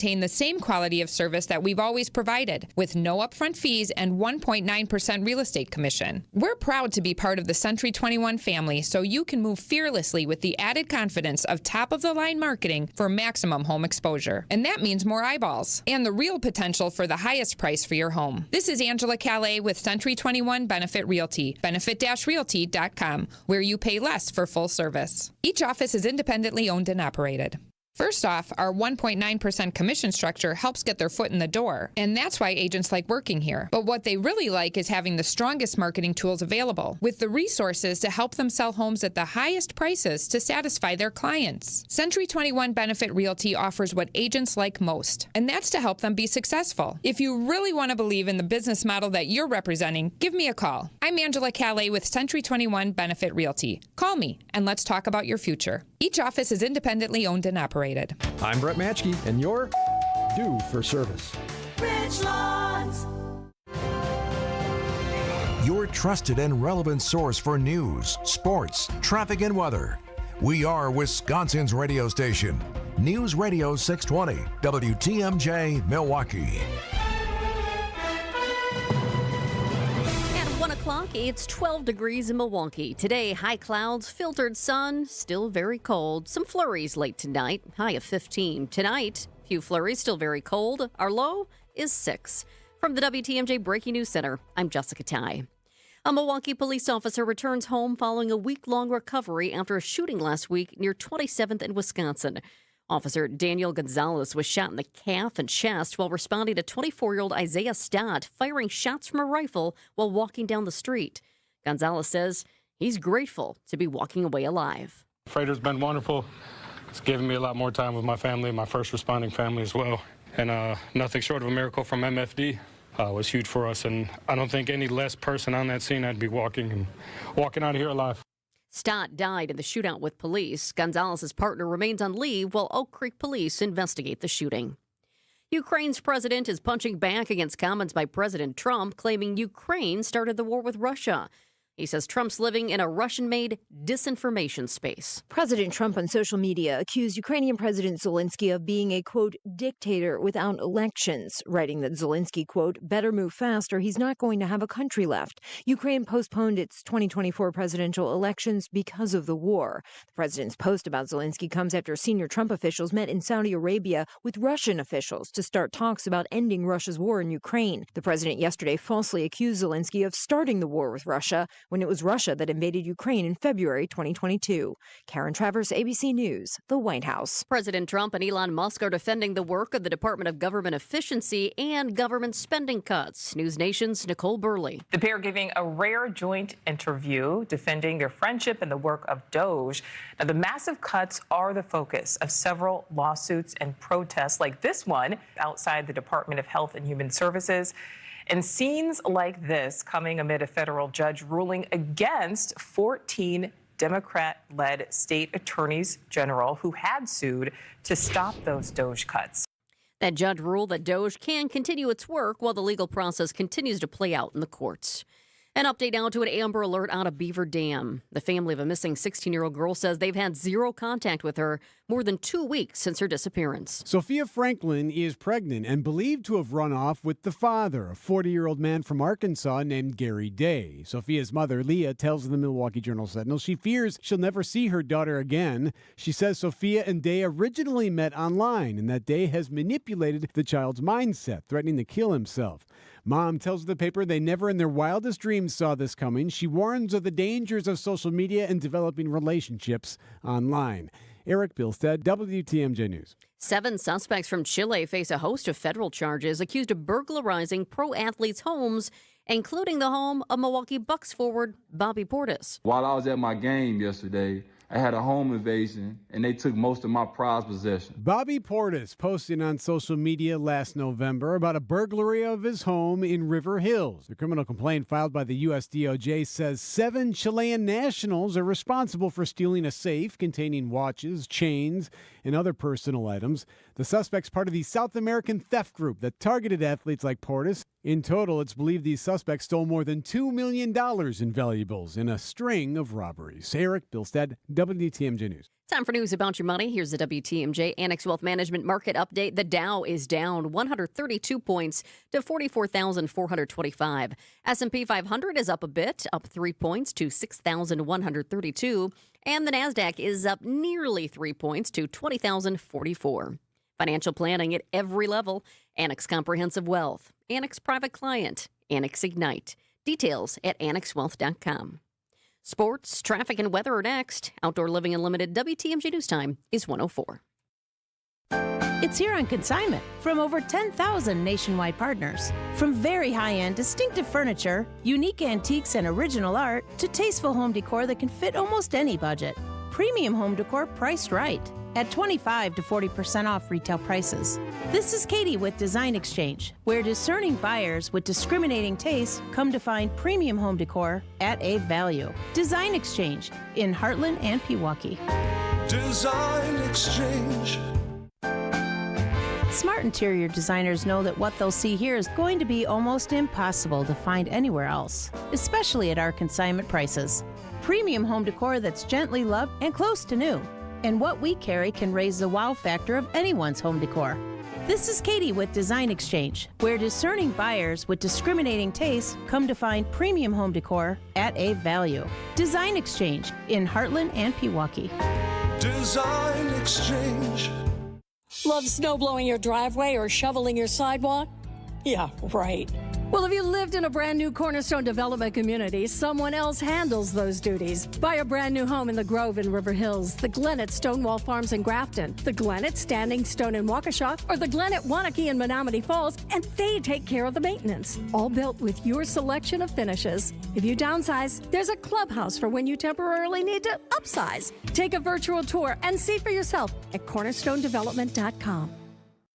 Obtain the same quality of service that we've always provided, with no upfront fees and 1.9% real estate commission. We're proud to be part of the Century 21 family, so you can move fearlessly with the added confidence of top-of-the-line marketing for maximum home exposure. And that means more eyeballs and the real potential for the highest price for your home. This is Angela Calais with Century 21 Benefit Realty, benefit-realty.com, where you pay less for full service. Each office is independently owned and operated. First off, our 1.9% commission structure helps get their foot in the door, and that's why agents like working here. But what they really like is having the strongest marketing tools available, with the resources to help them sell homes at the highest prices to satisfy their clients. Century 21 Benefit Realty offers what agents like most, and that's to help them be successful. If you really want to believe in the business model that you're representing, give me a call. I'm Angela Calais with Century 21 Benefit Realty. Call me, and let's talk about your future. Each office is independently owned and operated. I'm Brett Matschke, and you're due for service. Richlands. Your trusted and relevant source for news, sports, traffic, and weather. We are Wisconsin's radio station. News Radio 620, WTMJ, Milwaukee. At 1 o'clock, it's 12 degrees in Milwaukee. Today, high clouds, filtered sun, still very cold. Some flurries late tonight, high of 15. Tonight, few flurries, still very cold. Our low is 6. From the WTMJ Breaking News Center, I'm Jessica Ty. A Milwaukee police officer returns home following a week-long recovery after a shooting last week near 27th in Wisconsin. Officer Daniel Gonzalez was shot in the calf and chest while responding to 24-year-old Isaiah Stott firing shots from a rifle while walking down the street. Gonzalez says he's grateful to be walking away alive. Freighter's been wonderful. It's given me a lot more time with my family, my first responding family as well. And nothing short of a miracle from MFD was huge for us. And I don't think any less person on that scene I'd be walking out of here alive. Stott died in the shootout with police. Gonzalez's partner remains on leave while Oak Creek police investigate the shooting. Ukraine's president is punching back against comments by President Trump claiming Ukraine started the war with Russia. He says Trump's living in a Russian-made disinformation space. President Trump on social media accused Ukrainian President Zelensky of being a, quote, dictator without elections, writing that Zelensky, quote, better move fast or he's not going to have a country left. Ukraine postponed its 2024 presidential elections because of the war. The president's post about Zelensky comes after senior Trump officials met in Saudi Arabia with Russian officials to start talks about ending Russia's war in Ukraine. The president yesterday falsely accused Zelensky of starting the war with Russia, when it was Russia that invaded Ukraine in February 2022. Karen Travers, ABC News, the White House. President Trump and Elon Musk are defending the work of the Department of Government Efficiency and government spending cuts. News Nation's Nicole Burley. The pair giving a rare joint interview defending their friendship and the work of DOGE. Now, the massive cuts are the focus of several lawsuits and protests like this one outside the Department of Health and Human Services. And scenes like this coming amid a federal judge ruling against 14 Democrat-led state attorneys general who had sued to stop those DOGE cuts. That judge ruled that DOGE can continue its work while the legal process continues to play out in the courts. An update now to an Amber Alert out of Beaver Dam. The family of a missing 16-year-old girl says they've had zero contact with her more than 2 weeks since her disappearance. Sophia Franklin is pregnant and believed to have run off with the father, a 40-year-old man from Arkansas named Gary Day. Sophia's mother, Leah, tells the Milwaukee Journal-Sentinel she fears she'll never see her daughter again. She says Sophia and Day originally met online and that Day has manipulated the child's mindset, threatening to kill himself. Mom tells the paper they never in their wildest dreams saw this coming. She warns of the dangers of social media and developing relationships online. Eric Bilstead, WTMJ News. 7 suspects from Chile face a host of federal charges accused of burglarizing pro athletes' homes, including the home of Milwaukee Bucks forward Bobby Portis. While I was at my game yesterday, I had a home invasion, and they took most of my prized possessions. Bobby Portis posted on social media last November about a burglary of his home in River Hills. The criminal complaint filed by the U.S. DOJ says 7 Chilean nationals are responsible for stealing a safe containing watches, chains, and other personal items. The suspect's part of the South American theft group that targeted athletes like Portis. In total, it's believed these suspects stole more than $2 million in valuables in a string of robberies. Eric Bilstead, WTMJ News. Time for news about your money. Here's the WTMJ Annex Wealth Management Market Update. The Dow is down 132 points to 44,425. S&P 500 is up a bit, up 3 points to 6,132. And the NASDAQ is up nearly 3 points to 20,044. Financial planning at every level. Annex Comprehensive Wealth, Annex Private Client, Annex Ignite. Details at annexwealth.com. Sports, traffic, and weather are next. Outdoor Living Unlimited WTMJ News Time is 104. It's here on consignment from over 10,000 nationwide partners. From very high-end, distinctive furniture, unique antiques and original art, to tasteful home decor that can fit almost any budget. Premium home decor priced right at 25 to 40% off retail prices. This is Katie with Design Exchange, where discerning buyers with discriminating taste come to find premium home decor at a value. Design Exchange in Heartland and Pewaukee. Design Exchange. Smart interior designers know that what they'll see here is going to be almost impossible to find anywhere else, especially at our consignment prices. Premium home decor that's gently loved and close to new. And what we carry can raise the wow factor of anyone's home decor. This is Katie with Design Exchange, where discerning buyers with discriminating taste come to find premium home decor at a value. Design Exchange in Heartland and Pewaukee. Design Exchange. Love snowblowing your driveway or shoveling your sidewalk? Yeah, right. Well, if you lived in a brand new Cornerstone development community, someone else handles those duties. Buy a brand new home in the Grove in River Hills, the Glen at Stonewall Farms in Grafton, the Glen at Standing Stone in Waukesha, or the Glen at Wanakee in Menominee Falls, and they take care of the maintenance. All built with your selection of finishes. If you downsize, there's a clubhouse for when you temporarily need to upsize. Take a virtual tour and see for yourself at cornerstonedevelopment.com.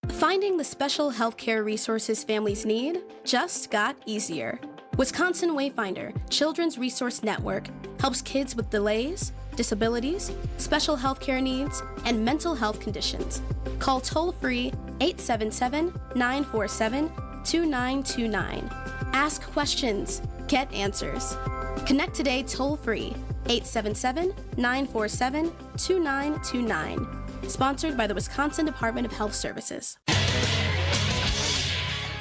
Finding the special healthcare resources families need just got easier. Wisconsin Wayfinder Children's Resource Network helps kids with delays, disabilities, special healthcare needs, and mental health conditions. Call toll-free 877-947-2929. Ask questions, get answers. Connect today toll-free 877-947-2929. Sponsored by the Wisconsin Department of Health Services.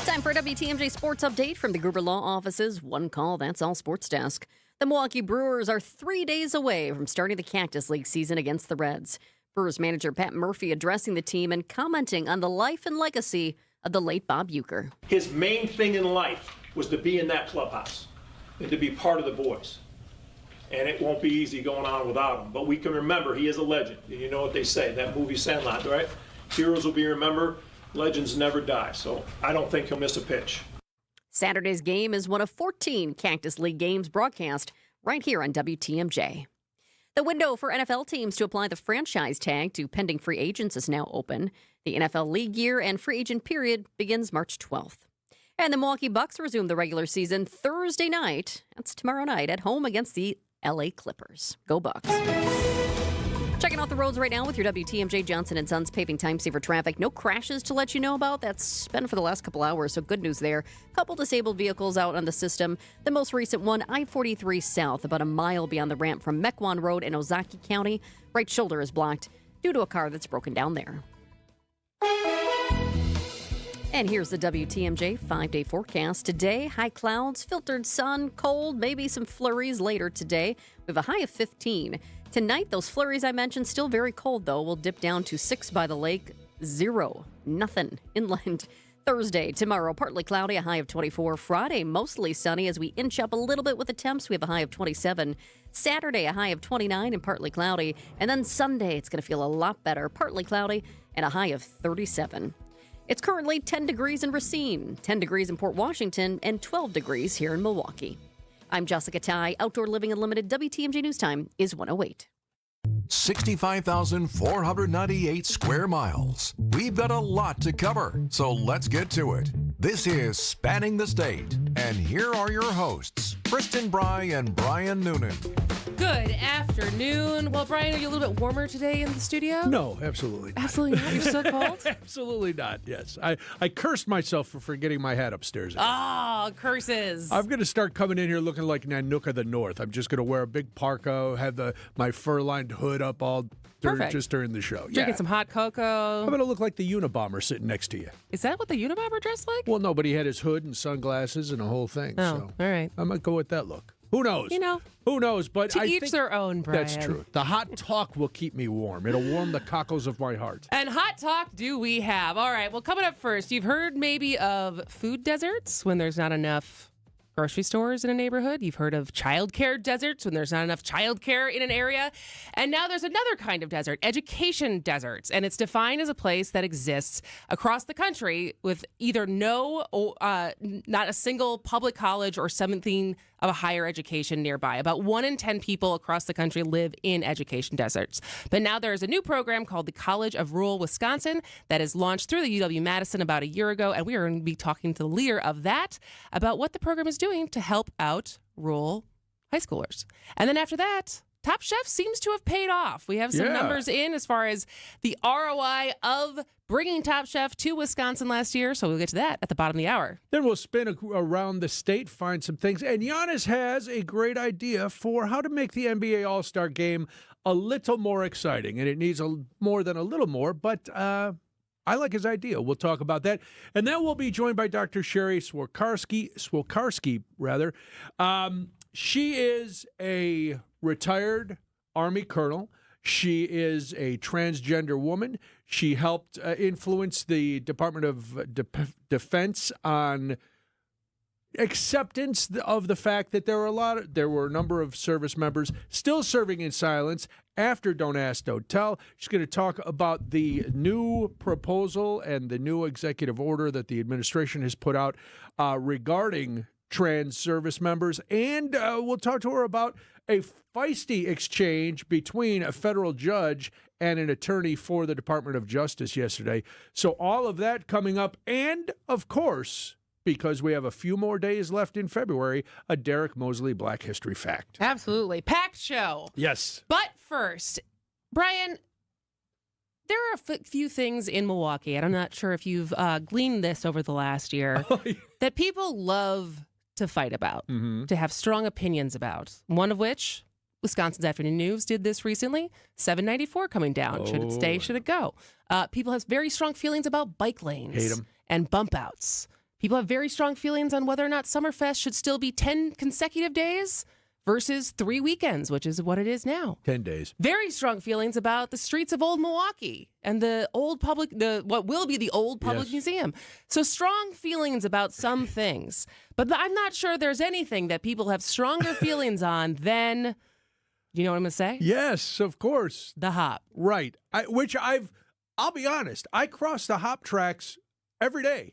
Time for a WTMJ Sports Update from the Gruber Law Office's One Call, That's All Sports Desk. The Milwaukee Brewers are 3 days away from starting the Cactus League season against the Reds. Brewers manager Pat Murphy addressing the team and commenting on the life and legacy of the late Bob Uecker. His main thing in life was to be in that clubhouse and to be part of the boys. And it won't be easy going on without him. But we can remember he is a legend. You know what they say, that movie Sandlot, right? Heroes will be remembered, legends never die. So I don't think he'll miss a pitch. Saturday's game is one of 14 Cactus League games broadcast right here on WTMJ. The window for NFL teams to apply the franchise tag to pending free agents is now open. The NFL league year and free agent period begins March 12th. And the Milwaukee Bucks resume the regular season Thursday night. That's tomorrow night at home against the LA Clippers. Go Bucks. Checking out the roads right now with your WTMJ Johnson & Sons paving time saver traffic. No crashes to let you know about. That's been for the last couple hours, so good news there. Couple disabled vehicles out on the system. The most recent one, I-43 south, about a mile beyond the ramp from Mequon Road in Ozaukee County. Right shoulder is blocked due to a car that's broken down there. And here's the WTMJ 5-day forecast. Today, high clouds, filtered sun, cold, maybe some flurries later today. We have a high of 15. Tonight, those flurries I mentioned, still very cold, though. We'll dip down to 6 by the lake, 0, nothing inland. Thursday, tomorrow, partly cloudy, a high of 24. Friday, mostly sunny as we inch up a little bit with the temps. We have a high of 27. Saturday, a high of 29 and partly cloudy. And then Sunday, it's going to feel a lot better, partly cloudy and a high of 37. It's currently 10 degrees in Racine, 10 degrees in Port Washington, and 12 degrees here in Milwaukee. I'm Jessica Ty. Outdoor Living Unlimited WTMJ News Time is 1:08. 65,498 square miles. We've got a lot to cover, so let's get to it. This is Spanning the State, and here are your hosts, Kristen Bry and Brian Noonan. Good afternoon. Well, Brian, are you a little bit warmer today in the studio? No, absolutely not. Absolutely not. You're still cold? Absolutely not, yes. I cursed myself for forgetting my hat upstairs again. Oh, curses. I'm going to start coming in here looking like Nanook of the North. I'm just going to wear a big parka, have my fur-lined hood up all during the show. Drinking some hot cocoa. I'm going to look like the Unabomber sitting next to you. Is that what the Unabomber dressed like? Well, no, but he had his hood and sunglasses and a whole thing. Oh, so all right. I might go with that look. Who knows? Who knows? But to I each think their own, Brian. That's true. The hot talk will keep me warm. It'll warm the cockles of my heart. And hot talk do we have. All right, well, coming up first, you've heard maybe of food deserts when there's not enough grocery stores in a neighborhood. You've heard of childcare deserts when there's not enough childcare in an area. And now there's another kind of desert, education deserts. And it's defined as a place that exists across the country with either not a single public college or something of a higher education nearby. About 1 in 10 people across the country live in education deserts. But now there's a new program called the College of Rural Wisconsin that is launched through the UW-Madison about a year ago. And we are going to be talking to the leader of that about what the program is doing to help out rural high schoolers. And then after that, Top Chef seems to have paid off. We have some numbers in as far as the ROI of bringing Top Chef to Wisconsin last year. So we'll get to that at the bottom of the hour. Then we'll spin around the state, find some things. And Giannis has a great idea for how to make the NBA All-Star Game a little more exciting. And it needs more than a little more, but I like his idea. We'll talk about that. And then we'll be joined by Dr. Sherry Swokarski. She is a retired Army colonel. She is a transgender woman. She helped influence the Department of Defense on acceptance of the fact that there were a number of service members still serving in silence after Don't Ask, Don't Tell. She's going to talk about the new proposal and the new executive order that the administration has put out regarding trans service members. And we'll talk to her about a feisty exchange between a federal judge and an attorney for the Department of Justice yesterday. So all of that coming up. And, of course, because we have a few more days left in February, a Derek Mosley Black History Fact. Absolutely. Packed show. Yes. But first, Brian, there are a few things in Milwaukee, and I'm not sure if you've gleaned this over the last year, that people love to fight about, to have strong opinions about. One of which, Wisconsin's Afternoon News did this recently, 794 coming down. Should it stay? Should it go? People have very strong feelings about bike lanes. Hate 'em. And bump outs. People have very strong feelings on whether or not Summerfest should still be 10 consecutive days versus 3 weekends, which is what it is now. 10 days. Very strong feelings about the streets of Old Milwaukee and what will be the old public museum. So strong feelings about some things. But I'm not sure there's anything that people have stronger feelings on than, you know what I'm going to say? Yes, of course. The hop. Right. I'll be honest, I cross the hop tracks every day.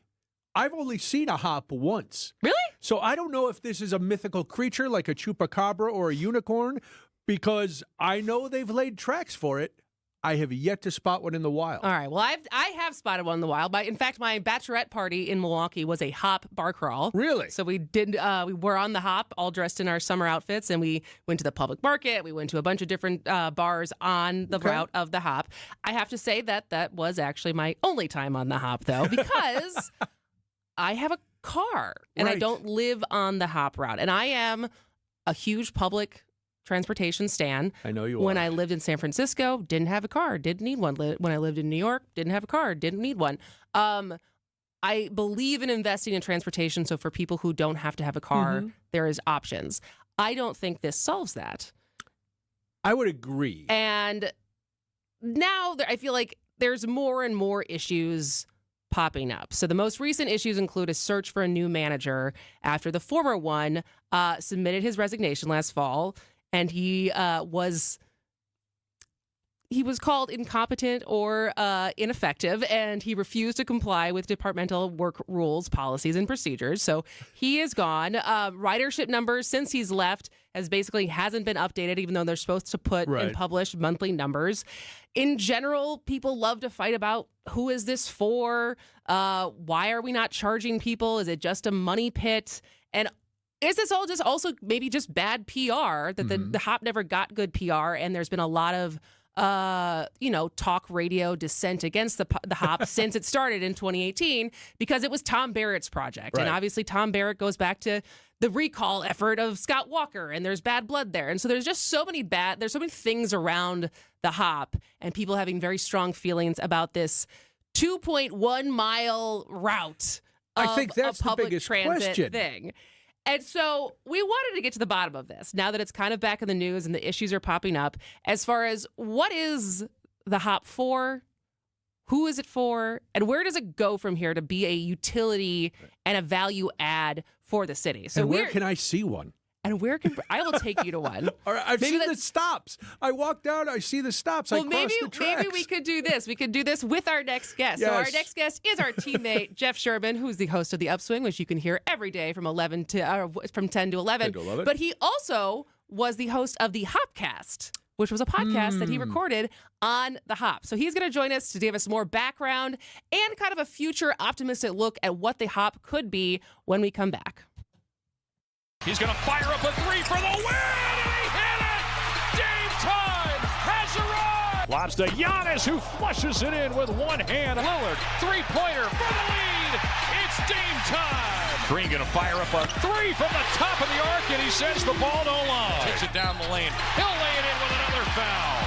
I've only seen a hop once. Really? So I don't know if this is a mythical creature like a chupacabra or a unicorn, because I know they've laid tracks for it. I have yet to spot one in the wild. All right. Well, I have spotted one in the wild. In fact, my bachelorette party in Milwaukee was a hop bar crawl. Really? So we were on the hop, all dressed in our summer outfits, and we went to the public market. We went to a bunch of different bars on the route of the hop. I have to say that was actually my only time on the hop, though, because I have a car and I don't live on the hop route. And I am a huge public transportation stan. I know you are. When I lived in San Francisco, didn't have a car, didn't need one. When I lived in New York, didn't have a car, didn't need one. I believe in investing in transportation. So for people who don't have to have a car, there is options. I don't think this solves that. I would agree. And now I feel like there's more and more issues popping up. So the most recent issues include a search for a new manager after the former one submitted his resignation last fall, and he was called incompetent or ineffective, and he refused to comply with departmental work rules, policies, and procedures. So he is gone. Ridership numbers since he's left hasn't been updated, even though they're supposed to put and publish monthly numbers. In general, people love to fight about who is this for? Why are we not charging people? Is it just a money pit? And is this all maybe just bad PR that the hop never got good PR? And there's been a lot of talk radio dissent against the hop since it started in 2018 because it was Tom Barrett's project. Right. And obviously Tom Barrett goes back to the recall effort of Scott Walker, and there's bad blood there. And so there's just so many things around the hop and people having very strong feelings about this 2.1 mile route of I think that's a public the biggest transit question. thing. And so we wanted to get to the bottom of this now that it's kind of back in the news and the issues are popping up as far as what is the hop for, who is it for, and where does it go from here to be a utility and a value add for the city. So and where can I see one? And where can I will take you to one? All right, I've seen the stops. I walk down, I see the stops. Well, I cross the tracks. maybe we could do this. We could do this with our next guest. Yes. So our next guest is our teammate Jeff Sherman, who's the host of The Upswing, which you can hear every day from 10 to 11. But he also was the host of the Hopcast, which was a podcast that he recorded on the hop. So he's going to join us to give us more background and kind of a future optimistic look at what the hop could be when we come back. He's going to fire up a three for the win, and he hit it! Game time has arrived! Lobs to Giannis, who flushes it in with one hand. Lillard, three-pointer for the lead! It's game time! Green going to fire up a three from the top of the arc, and he sends the ball no line. Takes it down the lane. He'll lay it in with another foul.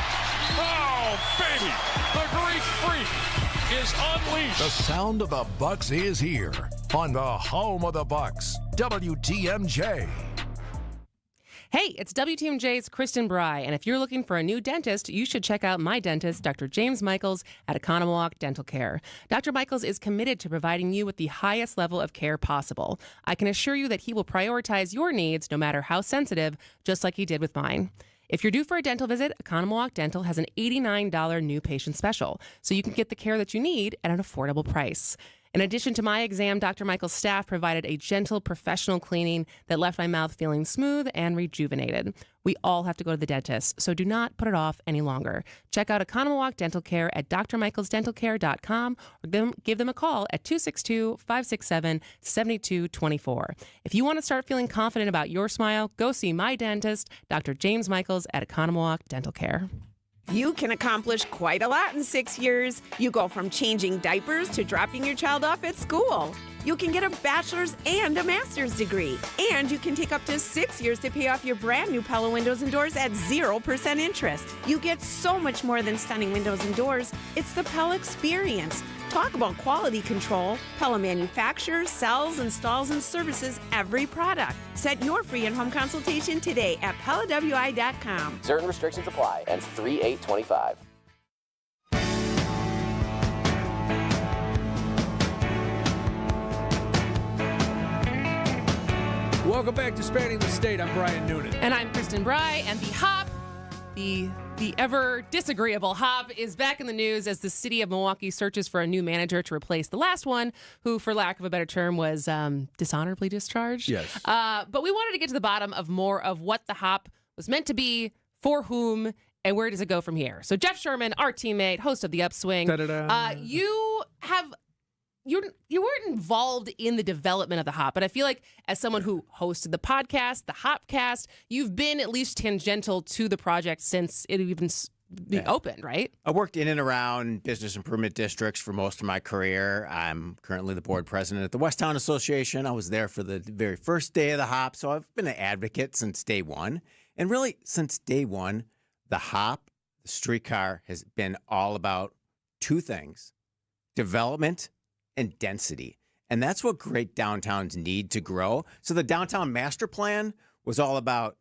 Oh, baby! The Greek freak is unleashed. The sound of the Bucks is here on the home of the Bucks, WTMJ. Hey, it's WTMJ's Kristen Bry, and if you're looking for a new dentist, you should check out my dentist, Dr. James Michaels at Economwalk Dental Care. Dr. Michaels is committed to providing you with the highest level of care possible. I can assure you that he will prioritize your needs, no matter how sensitive, just like he did with mine. If you're due for a dental visit, Economwalk Dental has an $89 new patient special, so you can get the care that you need at an affordable price. In addition to my exam, Dr. Michael's staff provided a gentle, professional cleaning that left my mouth feeling smooth and rejuvenated. We all have to go to the dentist, so do not put it off any longer. Check out Economwalk Dental Care at drmichaelsdentalcare.com or give them a call at 262-567-7224. If you want to start feeling confident about your smile, go see my dentist, Dr. James Michaels at Economwalk Dental Care. You can accomplish quite a lot in 6 years. You go from changing diapers to dropping your child off at school. You can get a bachelor's and a master's degree. And you can take up to 6 years to pay off your brand new Pella windows and doors at 0% interest. You get so much more than stunning windows and doors. It's the Pella experience. Talk about quality control. Pella manufactures, sells, installs, and services every product. Set your free in-home consultation today at PellaWI.com. Certain restrictions apply. Ends 3/8/25. Welcome back to Spanning the State. I'm Brian Noonan. And I'm Kristen Bry, and the hop, the ever disagreeable hop, is back in the news as the city of Milwaukee searches for a new manager to replace the last one, who, for lack of a better term, was dishonorably discharged. Yes. But we wanted to get to the bottom of more of what the hop was meant to be, for whom, and where does it go from here. So Jeff Sherman, our teammate, host of The Upswing, you weren't involved in the development of the hop, but I feel like as someone who hosted the podcast, the Hopcast, you've been at least tangential to the project since it even opened, right? I worked in and around business improvement districts for most of my career. I'm currently the board president at the Westtown Association. I was there for the very first day of the hop, so I've been an advocate since day one. And really, since day one, the hop, the streetcar, has been all about two things: development and density. And that's what great downtowns need to grow. So the downtown master plan was all about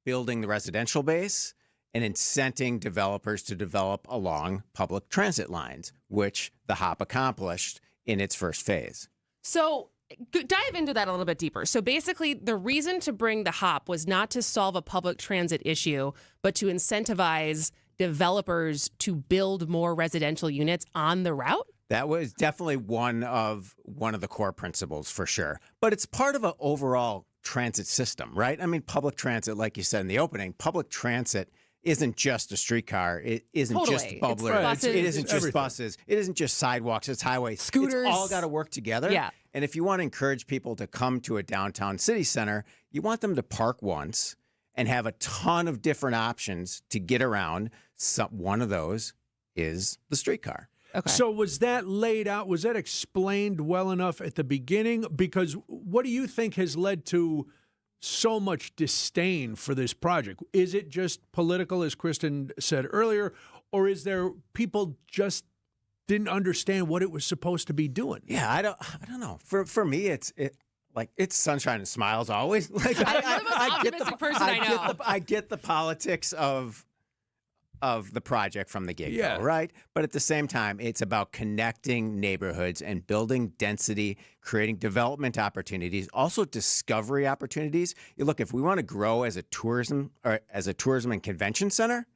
building the residential base and incenting developers to develop along public transit lines, which the hop accomplished in its first phase. So dive into that a little bit deeper. So basically, the reason to bring the hop was not to solve a public transit issue, but to incentivize developers to build more residential units on the route? That was definitely one of the core principles, for sure. But it's part of an overall transit system, right? I mean, public transit, like you said in the opening, public transit isn't just a streetcar. It isn't just bubblers. It isn't just buses. It isn't just sidewalks. It's highways. Scooters. It's all got to work together. Yeah. And if you want to encourage people to come to a downtown city center, you want them to park once and have a ton of different options to get around One of those is the streetcar. Okay. So was that laid out? Was that explained well enough at the beginning? Because what do you think has led to so much disdain for this project? Is it just political, as Kristen said earlier, or is there people just didn't understand what it was supposed to be doing? Yeah, I don't know. For me, it's sunshine and smiles always. Like You're the most optimistic person I know. I get the politics of the project from the get-go, right? But at the same time, it's about connecting neighborhoods and building density, creating development opportunities, also discovery opportunities. You look, if we want to grow as a tourism and convention center,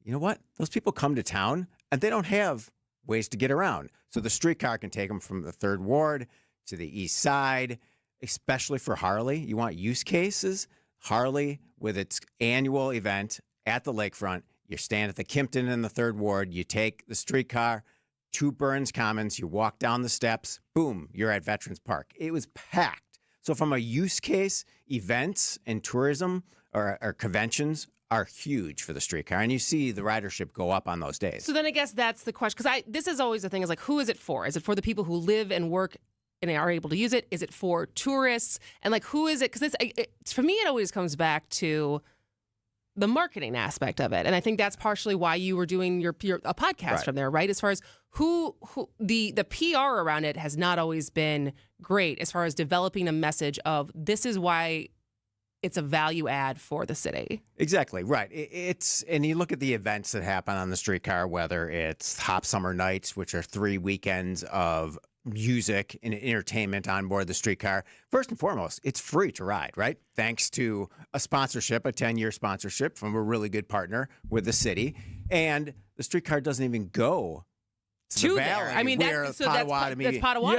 you know what? Those people come to town and they don't have ways to get around. So the streetcar can take them from the 3rd Ward to the East Side, especially for Harley. You want use cases? Harley, with its annual event at the lakefront, you stand at the Kimpton in the 3rd Ward, you take the streetcar to Burns Commons, you walk down the steps, boom, you're at Veterans Park. It was packed. So from a use case, events and tourism or conventions are huge for the streetcar, and you see the ridership go up on those days. So then I guess that's the question, because this is always the thing, is like, who is it for? Is it for the people who live and work and are able to use it? Is it for tourists? And like, who is it? Because for me, it always comes back to the marketing aspect of it. And I think that's partially why you were doing a podcast from there, right? As far as who the PR around it has not always been great as far as developing a message of this is why it's a value add for the city. Exactly, right. And you look at the events that happen on the streetcar, whether it's Hop Summer Nights, which are 3 weekends of music and entertainment on board the streetcar. First and foremost, it's free to ride, right? Thanks to a sponsorship, a 10-year sponsorship from a really good partner with the city. And the streetcar doesn't even go to the valley, I mean, where Potawatomi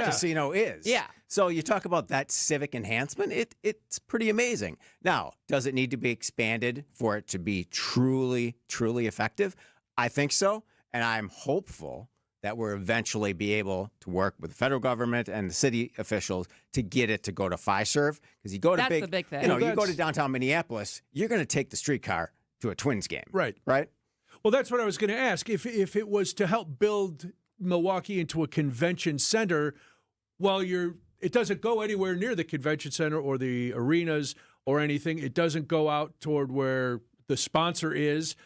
Casino is. Yeah. So you talk about that civic enhancement, it's pretty amazing. Now, does it need to be expanded for it to be truly, truly effective? I think so. And I'm hopeful that we'll eventually be able to work with the federal government and the city officials to get it to go to Fiserv. Because you go to the big thing. You go to downtown Minneapolis, you're going to take the streetcar to a Twins game. Right. Right? Well, that's what I was going to ask. If it was to help build Milwaukee into a convention center, it doesn't go anywhere near the convention center or the arenas or anything. It doesn't go out toward where the sponsor is.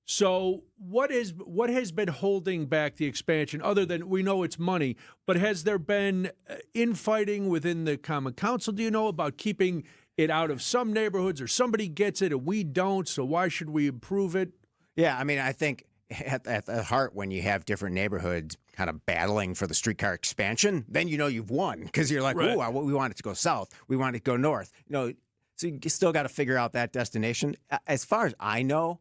So what has been holding back the expansion, other than we know it's money, but has there been infighting within the Common Council, do you know, about keeping it out of some neighborhoods, or somebody gets it and we don't, so why should we improve it? Yeah, I mean, I think at the heart, when you have different neighborhoods kind of battling for the streetcar expansion, then you know you've won, because you're like, right. We want it to go south, we want it to go north. So you still got to figure out that destination. As far as I know,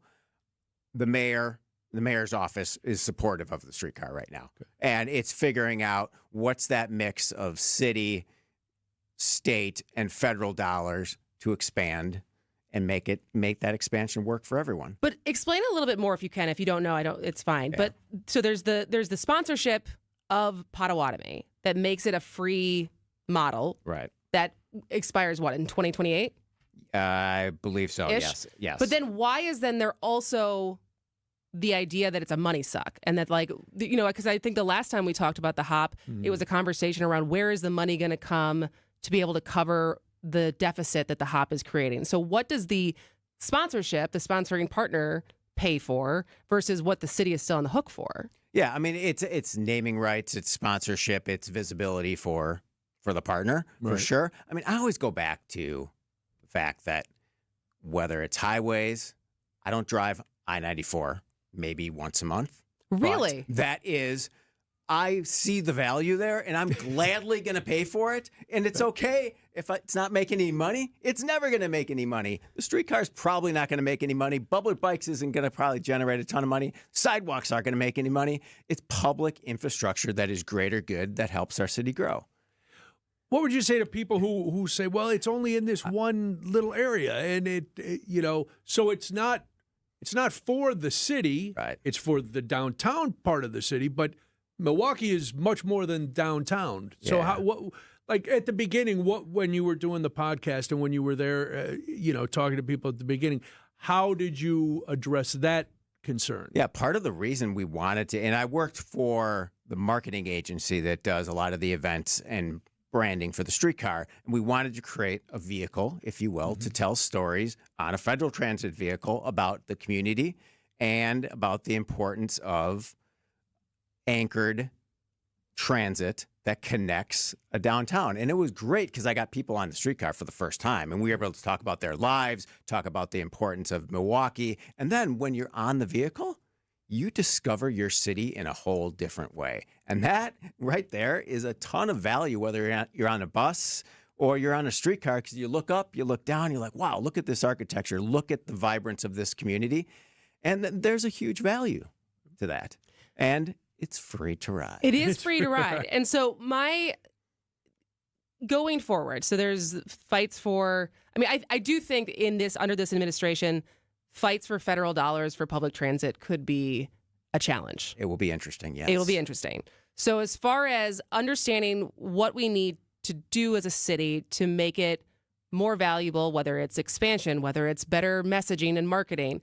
the mayor's office is supportive of the streetcar right now. Okay. And it's figuring out what's that mix of city, state, and federal dollars to expand and make that expansion work for everyone. But explain a little bit more if you can. If you don't know, it's fine. Yeah. But so there's the sponsorship of Potawatomi that makes it a free model. Right. That expires in 2028? I believe so. Ish? Yes. But then why is there also the idea that it's a money suck, and that because I think the last time we talked about the Hop, it was a conversation around where is the money going to come to be able to cover the deficit that the Hop is creating. So what does the sponsorship, the sponsoring partner, pay for versus what the city is still on the hook for? Yeah, I mean, it's naming rights, it's sponsorship, it's visibility for the partner, for sure. I mean, I always go back to the fact that whether it's highways, I don't drive I-94 maybe once a month. Really? That is, I see the value there, and I'm gladly going to pay for it. And it's okay if it's not making any money. It's never going to make any money. The streetcar's probably not going to make any money. Public bikes isn't going to probably generate a ton of money. Sidewalks aren't going to make any money. It's public infrastructure that is greater good that helps our city grow. What would you say to people who say, well, it's only in this one little area, and so it's not for the city. Right. It's for the downtown part of the city, but Milwaukee is much more than downtown. So at the beginning, when you were doing the podcast and when you were there, talking to people at the beginning, how did you address that concern. Yeah, part of the reason we wanted to, and I worked for the marketing agency that does a lot of the events and branding for the streetcar, and we wanted to create a vehicle, if you will, to tell stories on a federal transit vehicle about the community and about the importance of anchored transit that connects a downtown. And it was great because I got people on the streetcar for the first time, and we were able to talk about their lives, talk about the importance of Milwaukee. And then when you're on the vehicle, you discover your city in a whole different way. And that right there is a ton of value, whether you're on a bus or you're on a streetcar, because you look up, you look down, you're like, wow, look at this architecture, look at the vibrance of this community. And there's a huge value to that. And it's free to ride. It is free to ride. And so going forward, so there's fights for, I do think under this administration, fights for federal dollars for public transit could be a challenge. It will be interesting, yes. It will be interesting. So as far as understanding what we need to do as a city to make it more valuable, whether it's expansion, whether it's better messaging and marketing,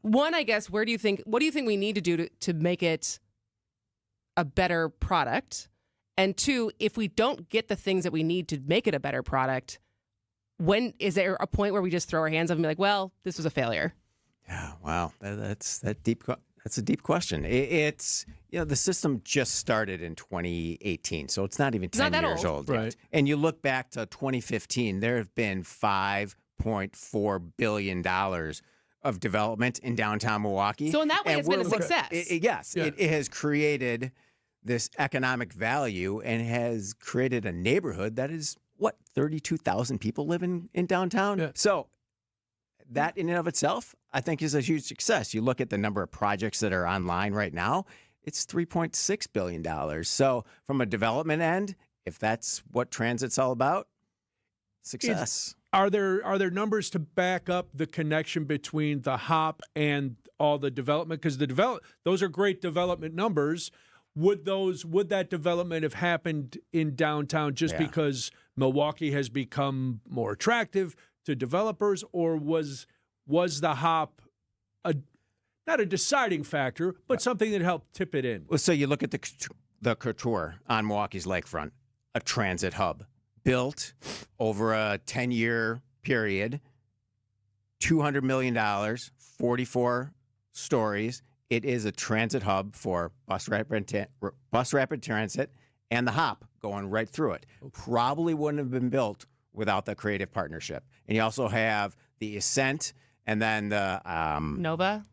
one, I guess, what do you think we need to do to make it a better product? And two, if we don't get the things that we need to make it a better product, when is there a point where we just throw our hands up and be like, well, this was a failure? Yeah, wow. That's a deep question. It's the system just started in 2018, so it's not even 10 years old yet. Right. And you look back to 2015, there have been $5.4 billion of development in downtown Milwaukee. So in that way, it's been a success. Yes, it has created this economic value and has created a neighborhood that is, 32,000 people live in downtown? Yeah. So that in and of itself, I think, is a huge success. You look at the number of projects that are online right now, it's $3.6 billion. So from a development end, if that's what transit's all about, success. Are there numbers to back up the connection between the HOP and all the development? Because those are great development numbers. Would that development have happened in downtown just because Milwaukee has become more attractive to developers, or was the HOP not a deciding factor, but something that helped tip it in? Well, so you look at the Couture on Milwaukee's lakefront, a transit hub built over a 10-year period, $200 million, 44 stories. It is a transit hub for bus rapid transit and the HOP going right through it. Probably wouldn't have been built without the creative partnership. And you also have the Ascent and then the Nova.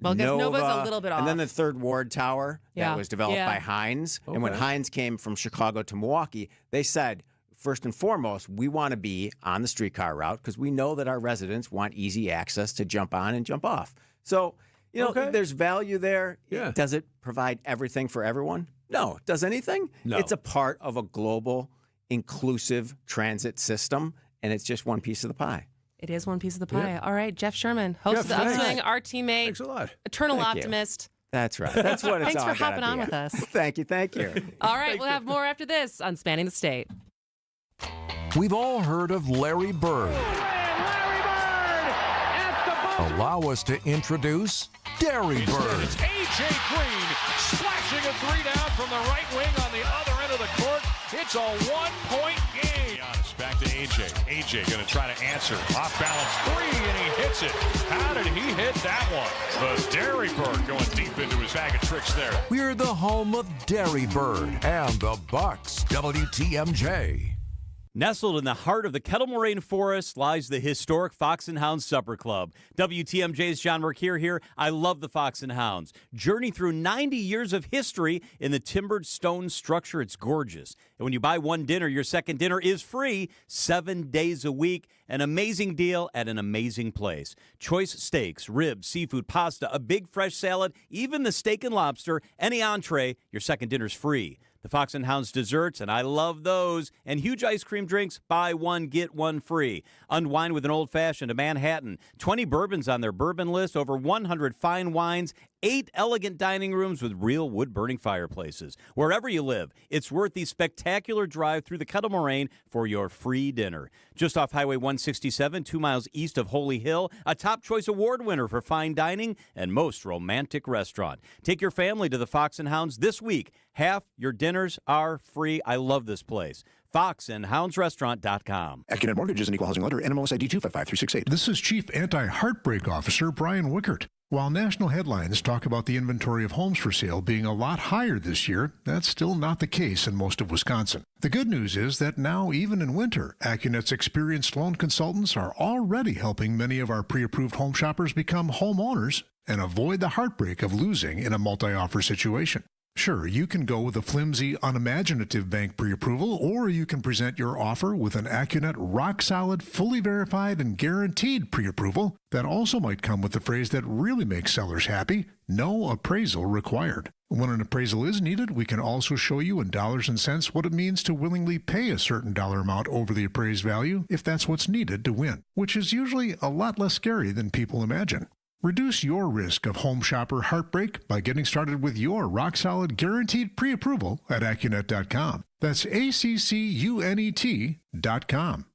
Well, I guess Nova's a little bit off. And then the Third Ward Tower that was developed by Hines. Okay. And when Hines came from Chicago to Milwaukee, they said, first and foremost, we want to be on the streetcar route because we know that our residents want easy access to jump on and jump off. So, there's value there. Yeah. Does it provide everything for everyone? No. Does anything? No. It's a part of a global, inclusive transit system, and it's just one piece of the pie. It is one piece of the pie. Yeah. All right, Jeff Sherman, host of The Upswing, our teammate. Thanks a lot. Eternal Thank you. optimist. That's right. That's what it's Thanks all for hopping gotta on be. with us. Thank you. All right, we'll have more after this on Spanning the State. We've all heard of Larry Bird. Allow us to introduce Derry Bird. It's A.J. Green splashing a three down from the right wing on the other end of the court. It's a 1-point game. Giannis back to A.J. A.J. going to try to answer. Off balance three, and he hits it. How did he hit that one? The Derry Bird going deep into his bag of tricks there. We're the home of Derry Bird and the Bucks. WTMJ. Nestled in the heart of the Kettle Moraine Forest lies the historic Fox and Hounds Supper Club. WTMJ's John Mercure here. I love the Fox and Hounds. Journey through 90 years of history in the timbered stone structure. It's gorgeous. And when you buy one dinner, your second dinner is free 7 days a week. An amazing deal at an amazing place. Choice steaks, ribs, seafood, pasta, a big fresh salad, even the steak and lobster, any entree, your second dinner's free. The Fox and Hounds desserts, and I love those. And huge ice cream drinks, buy one, get one free. Unwind with an old-fashioned, a Manhattan. 20 bourbons on their bourbon list, over 100 fine wines, 8 elegant dining rooms with real wood-burning fireplaces. Wherever you live, it's worth the spectacular drive through the Kettle Moraine for your free dinner. Just off Highway 167, 2 miles east of Holy Hill, a Top Choice Award winner for fine dining and most romantic restaurant. Take your family to the Fox and Hounds this week. Half your dinners are free. I love this place. FoxandHoundsRestaurant.com. AccuNet Mortgage is an equal housing lender. NMLS ID 255368. This is Chief Anti-Heartbreak Officer Brian Wickert. While national headlines talk about the inventory of homes for sale being a lot higher this year, that's still not the case in most of Wisconsin. The good news is that now, even in winter, AccuNet's experienced loan consultants are already helping many of our pre-approved home shoppers become homeowners and avoid the heartbreak of losing in a multi-offer situation. Sure, you can go with a flimsy, unimaginative bank pre-approval, or you can present your offer with an AccuNet rock-solid, fully verified, and guaranteed pre-approval that also might come with the phrase that really makes sellers happy: no appraisal required. When an appraisal is needed, we can also show you in dollars and cents what it means to willingly pay a certain dollar amount over the appraised value if that's what's needed to win, which is usually a lot less scary than people imagine. Reduce your risk of home shopper heartbreak by getting started with your rock-solid guaranteed pre-approval at AccuNet.com. That's ACCUNET.com.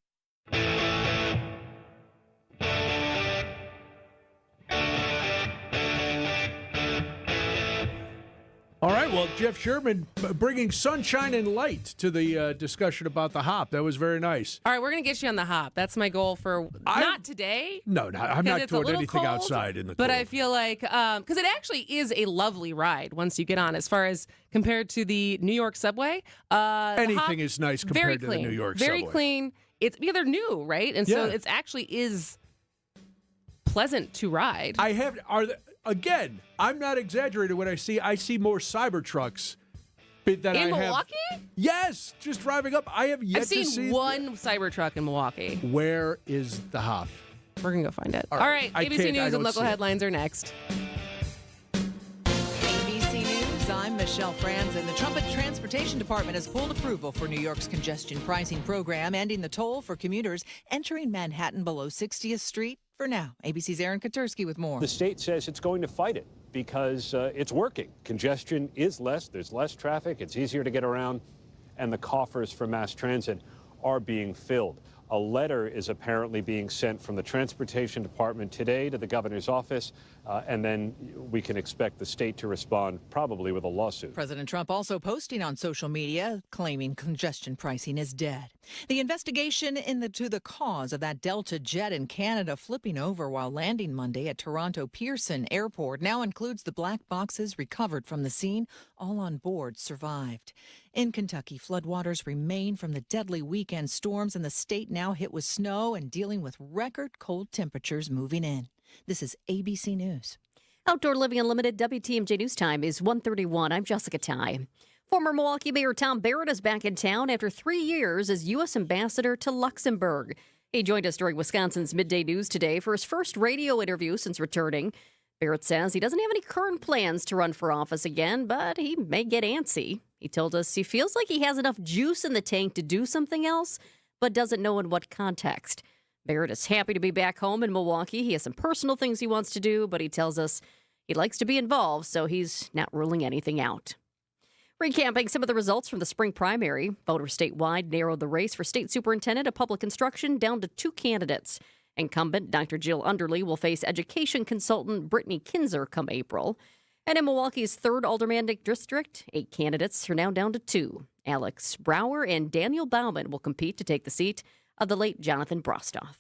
All right, well, Jeff Sherman bringing sunshine and light to the discussion about the hop. That was very nice. All right, we're going to get you on the hop. That's my goal for not today. No, I'm not doing anything cold, outside in the But cold. I feel like, because it actually is a lovely ride once you get on, as far as compared to the New York subway. Anything is nice compared to the New York subway. Very clean. It's because they're new, right? And so it actually is pleasant to ride. Again, I'm not exaggerating when I see more Cybertrucks that I have. In Milwaukee? Yes, just driving up. I have yet I've to seen see one Cybertruck in Milwaukee. Where is the hop? We're going to go find it. All All right. right, ABC News and local headlines are next. ABC News, I'm Michelle Franzen. The Trump Transportation Department has pulled approval for New York's congestion pricing program, ending the toll for commuters entering Manhattan below 60th Street. For now, ABC's Aaron Katursky with more. The state says it's going to fight it because it's working. Congestion is less, there's less traffic, it's easier to get around, and the coffers for mass transit are being filled. A letter is apparently being sent from the Transportation Department today to the governor's office, and then we can expect the state to respond probably with a lawsuit. President Trump also posting on social media, claiming congestion pricing is dead. The investigation into the cause of that Delta jet in Canada flipping over while landing Monday at Toronto Pearson Airport now includes the black boxes recovered from the scene. All on board survived. In Kentucky, floodwaters remain from the deadly weekend storms, and the state now hit with snow and dealing with record cold temperatures moving in. This is ABC News. Outdoor Living Unlimited WTMJ News Time is 1:31. I'm Jessica Ty. Former Milwaukee Mayor Tom Barrett is back in town after 3 years as U.S. Ambassador to Luxembourg. He joined us during Wisconsin's Midday News today for his first radio interview since returning. Barrett says he doesn't have any current plans to run for office again, but he may get antsy. He told us he feels like he has enough juice in the tank to do something else, but doesn't know in what context. Barrett is happy to be back home in Milwaukee. He has some personal things he wants to do, but he tells us he likes to be involved, so he's not ruling anything out. Recapping some of the results from the spring primary, voters statewide narrowed the race for state superintendent of public instruction down to 2 candidates. Incumbent Dr. Jill Underly will face education consultant Brittany Kinzer come April. And in Milwaukee's 3rd aldermanic district, 8 candidates are now down to 2. Alex Brower and Daniel Bauman will compete to take the seat of the late Jonathan Brostoff.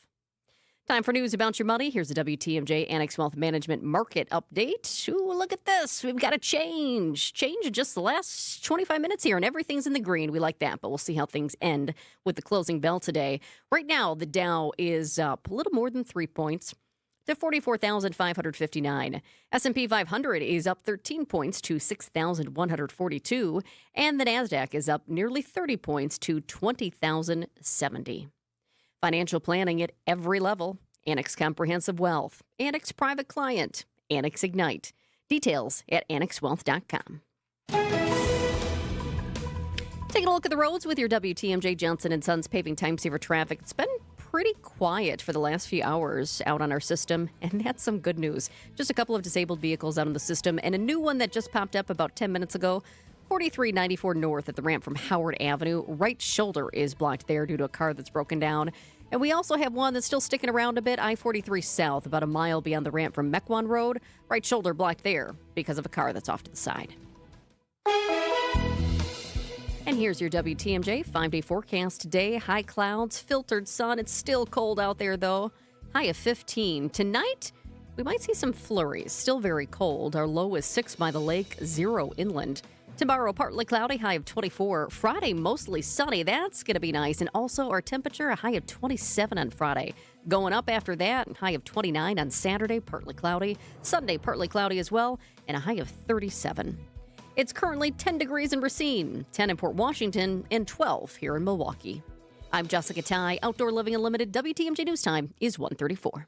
Time for news about your money. Here's the WTMJ Annex Wealth Management Market Update. Ooh, look at this. We've got a change. Change in just the last 25 minutes here, and everything's in the green. We like that, but we'll see how things end with the closing bell today. Right now, the Dow is up a little more than 3 points to 44,559. S&P 500 is up 13 points to 6,142. And the NASDAQ is up nearly 30 points to 20,070. Financial planning at every level. Annex Comprehensive Wealth, Annex Private Client, Annex Ignite. Details at annexwealth.com. Taking a look at the roads with your WTMJ Johnson & Sons paving time saver traffic. It's been pretty quiet for the last few hours out on our system, and that's some good news. Just a couple of disabled vehicles out on the system, and a new one that just popped up about 10 minutes ago. 4394 north at the ramp from Howard Avenue. Right shoulder is blocked there due to a car that's broken down. And we also have one that's still sticking around a bit, I-43 south, about a mile beyond the ramp from Mequon Road. Right shoulder blocked there because of a car that's off to the side. And here's your WTMJ 5-day forecast today. High clouds, filtered sun. It's still cold out there, though. High of 15. Tonight, we might see some flurries. Still very cold. Our low is 6 by the lake, 0 inland. Tomorrow, partly cloudy, high of 24. Friday, mostly sunny. That's going to be nice. And also our temperature, a high of 27 on Friday. Going up after that, high of 29 on Saturday, partly cloudy. Sunday, partly cloudy as well, and a high of 37. It's currently 10 degrees in Racine, 10 in Port Washington, and 12 here in Milwaukee. I'm Jessica Ty. Outdoor Living Unlimited. WTMJ News Time is 1:34.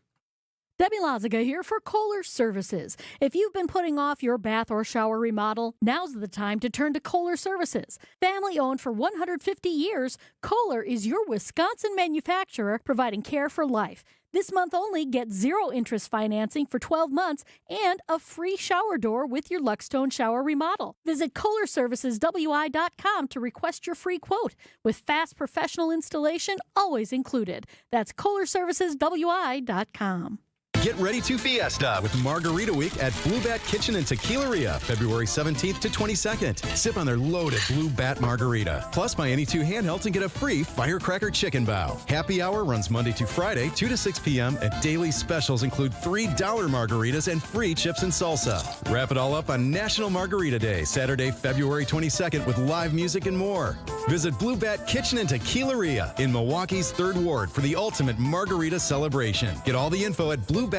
Debbie Lazaga here for Kohler Services. If you've been putting off your bath or shower remodel, now's the time to turn to Kohler Services. Family owned for 150 years, Kohler is your Wisconsin manufacturer providing care for life. This month only, get 0 interest financing for 12 months and a free shower door with your Luxtone shower remodel. Visit KohlerServicesWI.com to request your free quote with fast professional installation always included. That's KohlerServicesWI.com. Get ready to fiesta with Margarita Week at Blue Bat Kitchen and Tequileria, February 17th to 22nd. Sip on their loaded Blue Bat Margarita. Plus, buy any 2 handhelds and get a free firecracker chicken bow. Happy hour runs Monday to Friday, 2 to 6 p.m., and daily specials include $3 margaritas and free chips and salsa. Wrap it all up on National Margarita Day, Saturday, February 22nd, with live music and more. Visit Blue Bat Kitchen and Tequileria in Milwaukee's 3rd Ward for the ultimate margarita celebration. Get all the info at bluebatkitchen.com.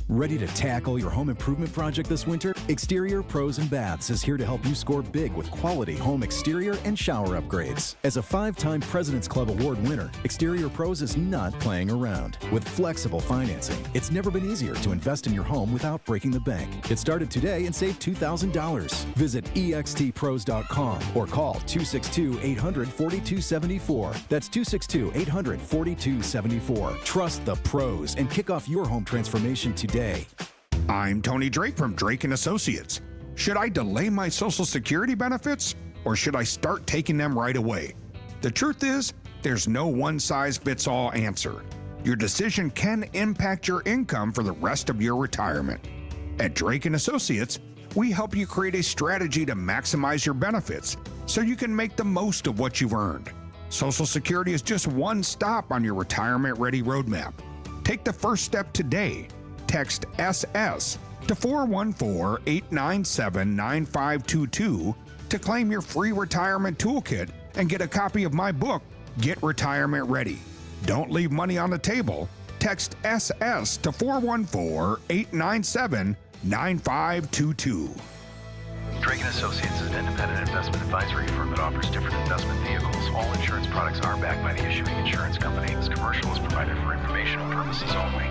Ready to tackle your home improvement project this winter? Exterior Pros and Baths is here to help you score big with quality home exterior and shower upgrades. As a 5-time President's Club Award winner, Exterior Pros is not playing around. With flexible financing, it's never been easier to invest in your home without breaking the bank. Get started today and save $2,000. Visit extpros.com or call 262-800-4274. That's 262-800-4274. Trust the pros and kick off your home transformation today. I'm Tony Drake from Drake & Associates. Should I delay my Social Security benefits or should I start taking them right away? The truth is, there's no one-size-fits-all answer. Your decision can impact your income for the rest of your retirement. At Drake & Associates, we help you create a strategy to maximize your benefits so you can make the most of what you've earned. Social Security is just one stop on your retirement-ready roadmap. Take the first step today. Text SS to 414-897-9522 to claim your free retirement toolkit and get a copy of my book, Get Retirement Ready. Don't leave money on the table. Text SS to 414-897-9522. Drake & Associates is an independent investment advisory firm that offers different investment vehicles. All insurance products are backed by the issuing insurance company. This commercial is provided for informational purposes only.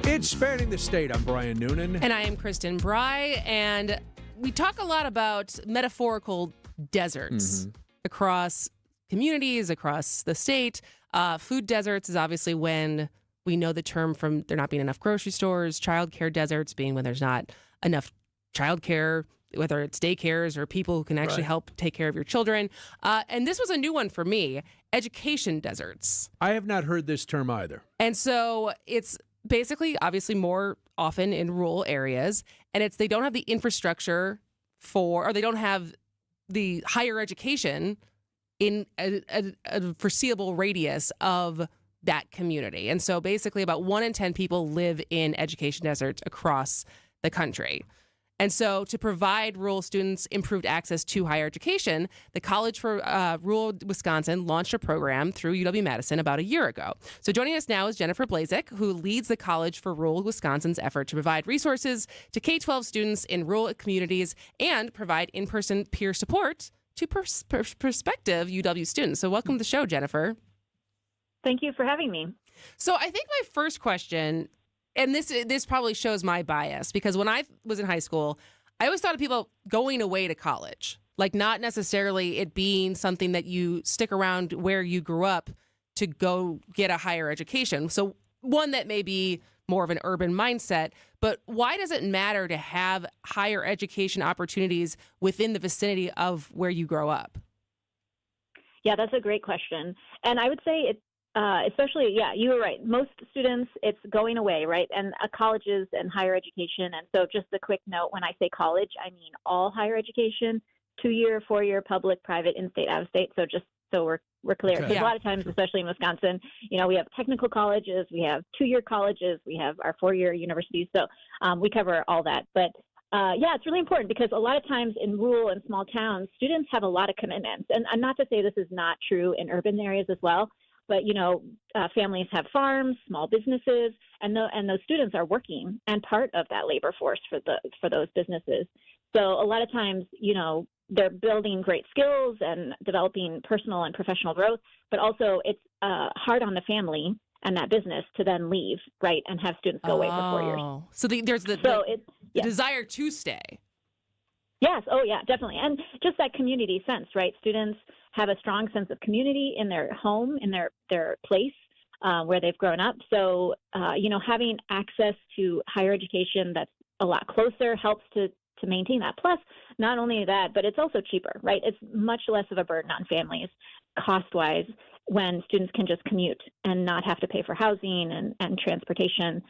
It's Spanning the State. I'm Brian Noonan. And I am Kristen Bry. And we talk a lot about metaphorical deserts across communities, across the state. Food deserts is obviously when we know the term from there not being enough grocery stores. Childcare deserts being when there's not enough childcare, whether it's daycares or people who can actually help take care of your children. And this was a new one for me, education deserts. I have not heard this term either. And so it's basically, obviously, more often in rural areas, and they don't have the infrastructure or they don't have the higher education in a foreseeable radius of that community. And so basically about 1 in 10 people live in education deserts across the country. And so to provide rural students improved access to higher education, the College for Rural Wisconsin launched a program through UW-Madison about a year ago. So joining us now is Jennifer Blazek, who leads the College for Rural Wisconsin's effort to provide resources to K-12 students in rural communities and provide in-person peer support to prospective UW students. So welcome to the show, Jennifer. Thank you for having me. So I think my first question and this probably shows my bias, because when I was in high school, I always thought of people going away to college, like not necessarily it being something that you stick around where you grew up to go get a higher education. So one that may be more of an urban mindset, but why does it matter to have higher education opportunities within the vicinity of where you grow up? Yeah, that's a great question. And I would say it, especially, yeah, you were right. Most students, it's going away, right? And colleges and higher education. And so just a quick note, when I say college, I mean all higher education, 2-year, 4-year, public, private, in-state, out-of-state. So just so we're clear. Okay. Because Yeah. a lot of times, especially in Wisconsin, we have technical colleges, we have 2-year colleges, we have our 4-year universities. So we cover all that. But yeah, it's really important because a lot of times in rural and small towns, students have a lot of commitments. And not to say this is not true in urban areas as well, but families have farms, small businesses, and those students are working and part of that labor force for those businesses. So a lot of times, they're building great skills and developing personal and professional growth, but also it's hard on the family and that business to then leave, right, and have students go away for 4 years. So there's the desire to stay. Yes. Oh, yeah, definitely. And just that community sense, right? Students have a strong sense of community in their home, in their place where they've grown up. So, having access to higher education that's a lot closer helps to maintain that. Plus, not only that, but it's also cheaper, right? It's much less of a burden on families cost-wise when students can just commute and not have to pay for housing and transportation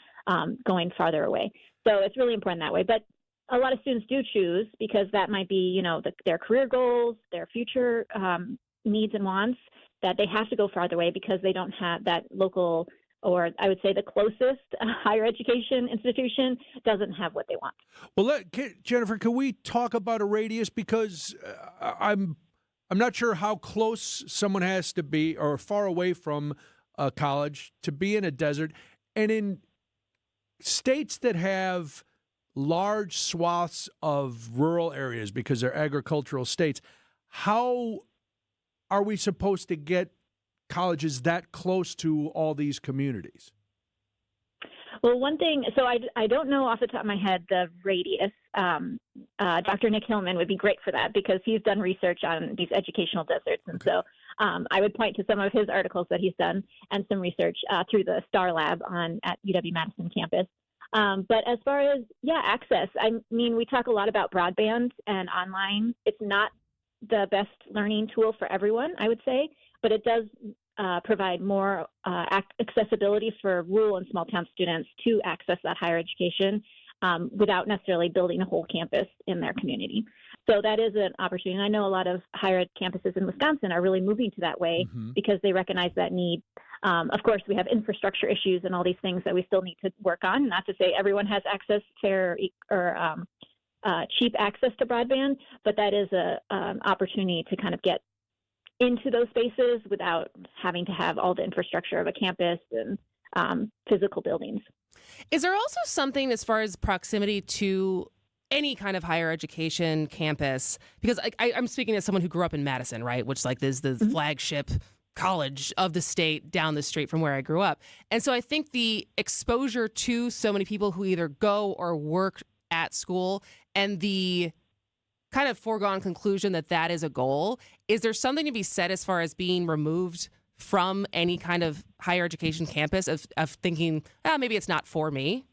going farther away. So it's really important that way. But a lot of students do choose because that might be, their career goals, their future needs and wants, that they have to go farther away because they don't have that local, or I would say the closest higher education institution doesn't have what they want. Well, Jennifer, can we talk about a radius? Because I'm not sure how close someone has to be or far away from a college to be in a desert. And in states that have large swaths of rural areas because they're agricultural states, how are we supposed to get colleges that close to all these communities? Well, one thing, so I don't know off the top of my head the radius. Dr. Nick Hillman would be great for that because he's done research on these educational deserts. And so I would point to some of his articles that he's done and some research through the STAR Lab at UW-Madison campus. But as far as, access, I mean, we talk a lot about broadband and online. It's not the best learning tool for everyone, I would say, but it does provide more accessibility for rural and small town students to access that higher education without necessarily building a whole campus in their community. So that is an opportunity. And I know a lot of higher ed campuses in Wisconsin are really moving to that way because they recognize that need. Of course, we have infrastructure issues and all these things that we still need to work on. Not to say everyone has access or cheap access to broadband, but that is an opportunity to kind of get into those spaces without having to have all the infrastructure of a campus and physical buildings. Is there also something as far as proximity to any kind of higher education campus? Because I'm speaking as someone who grew up in Madison, right, which is the flagship college of the state down the street from where I grew up. And so I think the exposure to so many people who either go or work at school and the kind of foregone conclusion that is a goal, is there something to be said as far as being removed from any kind of higher education campus of thinking, maybe it's not for me?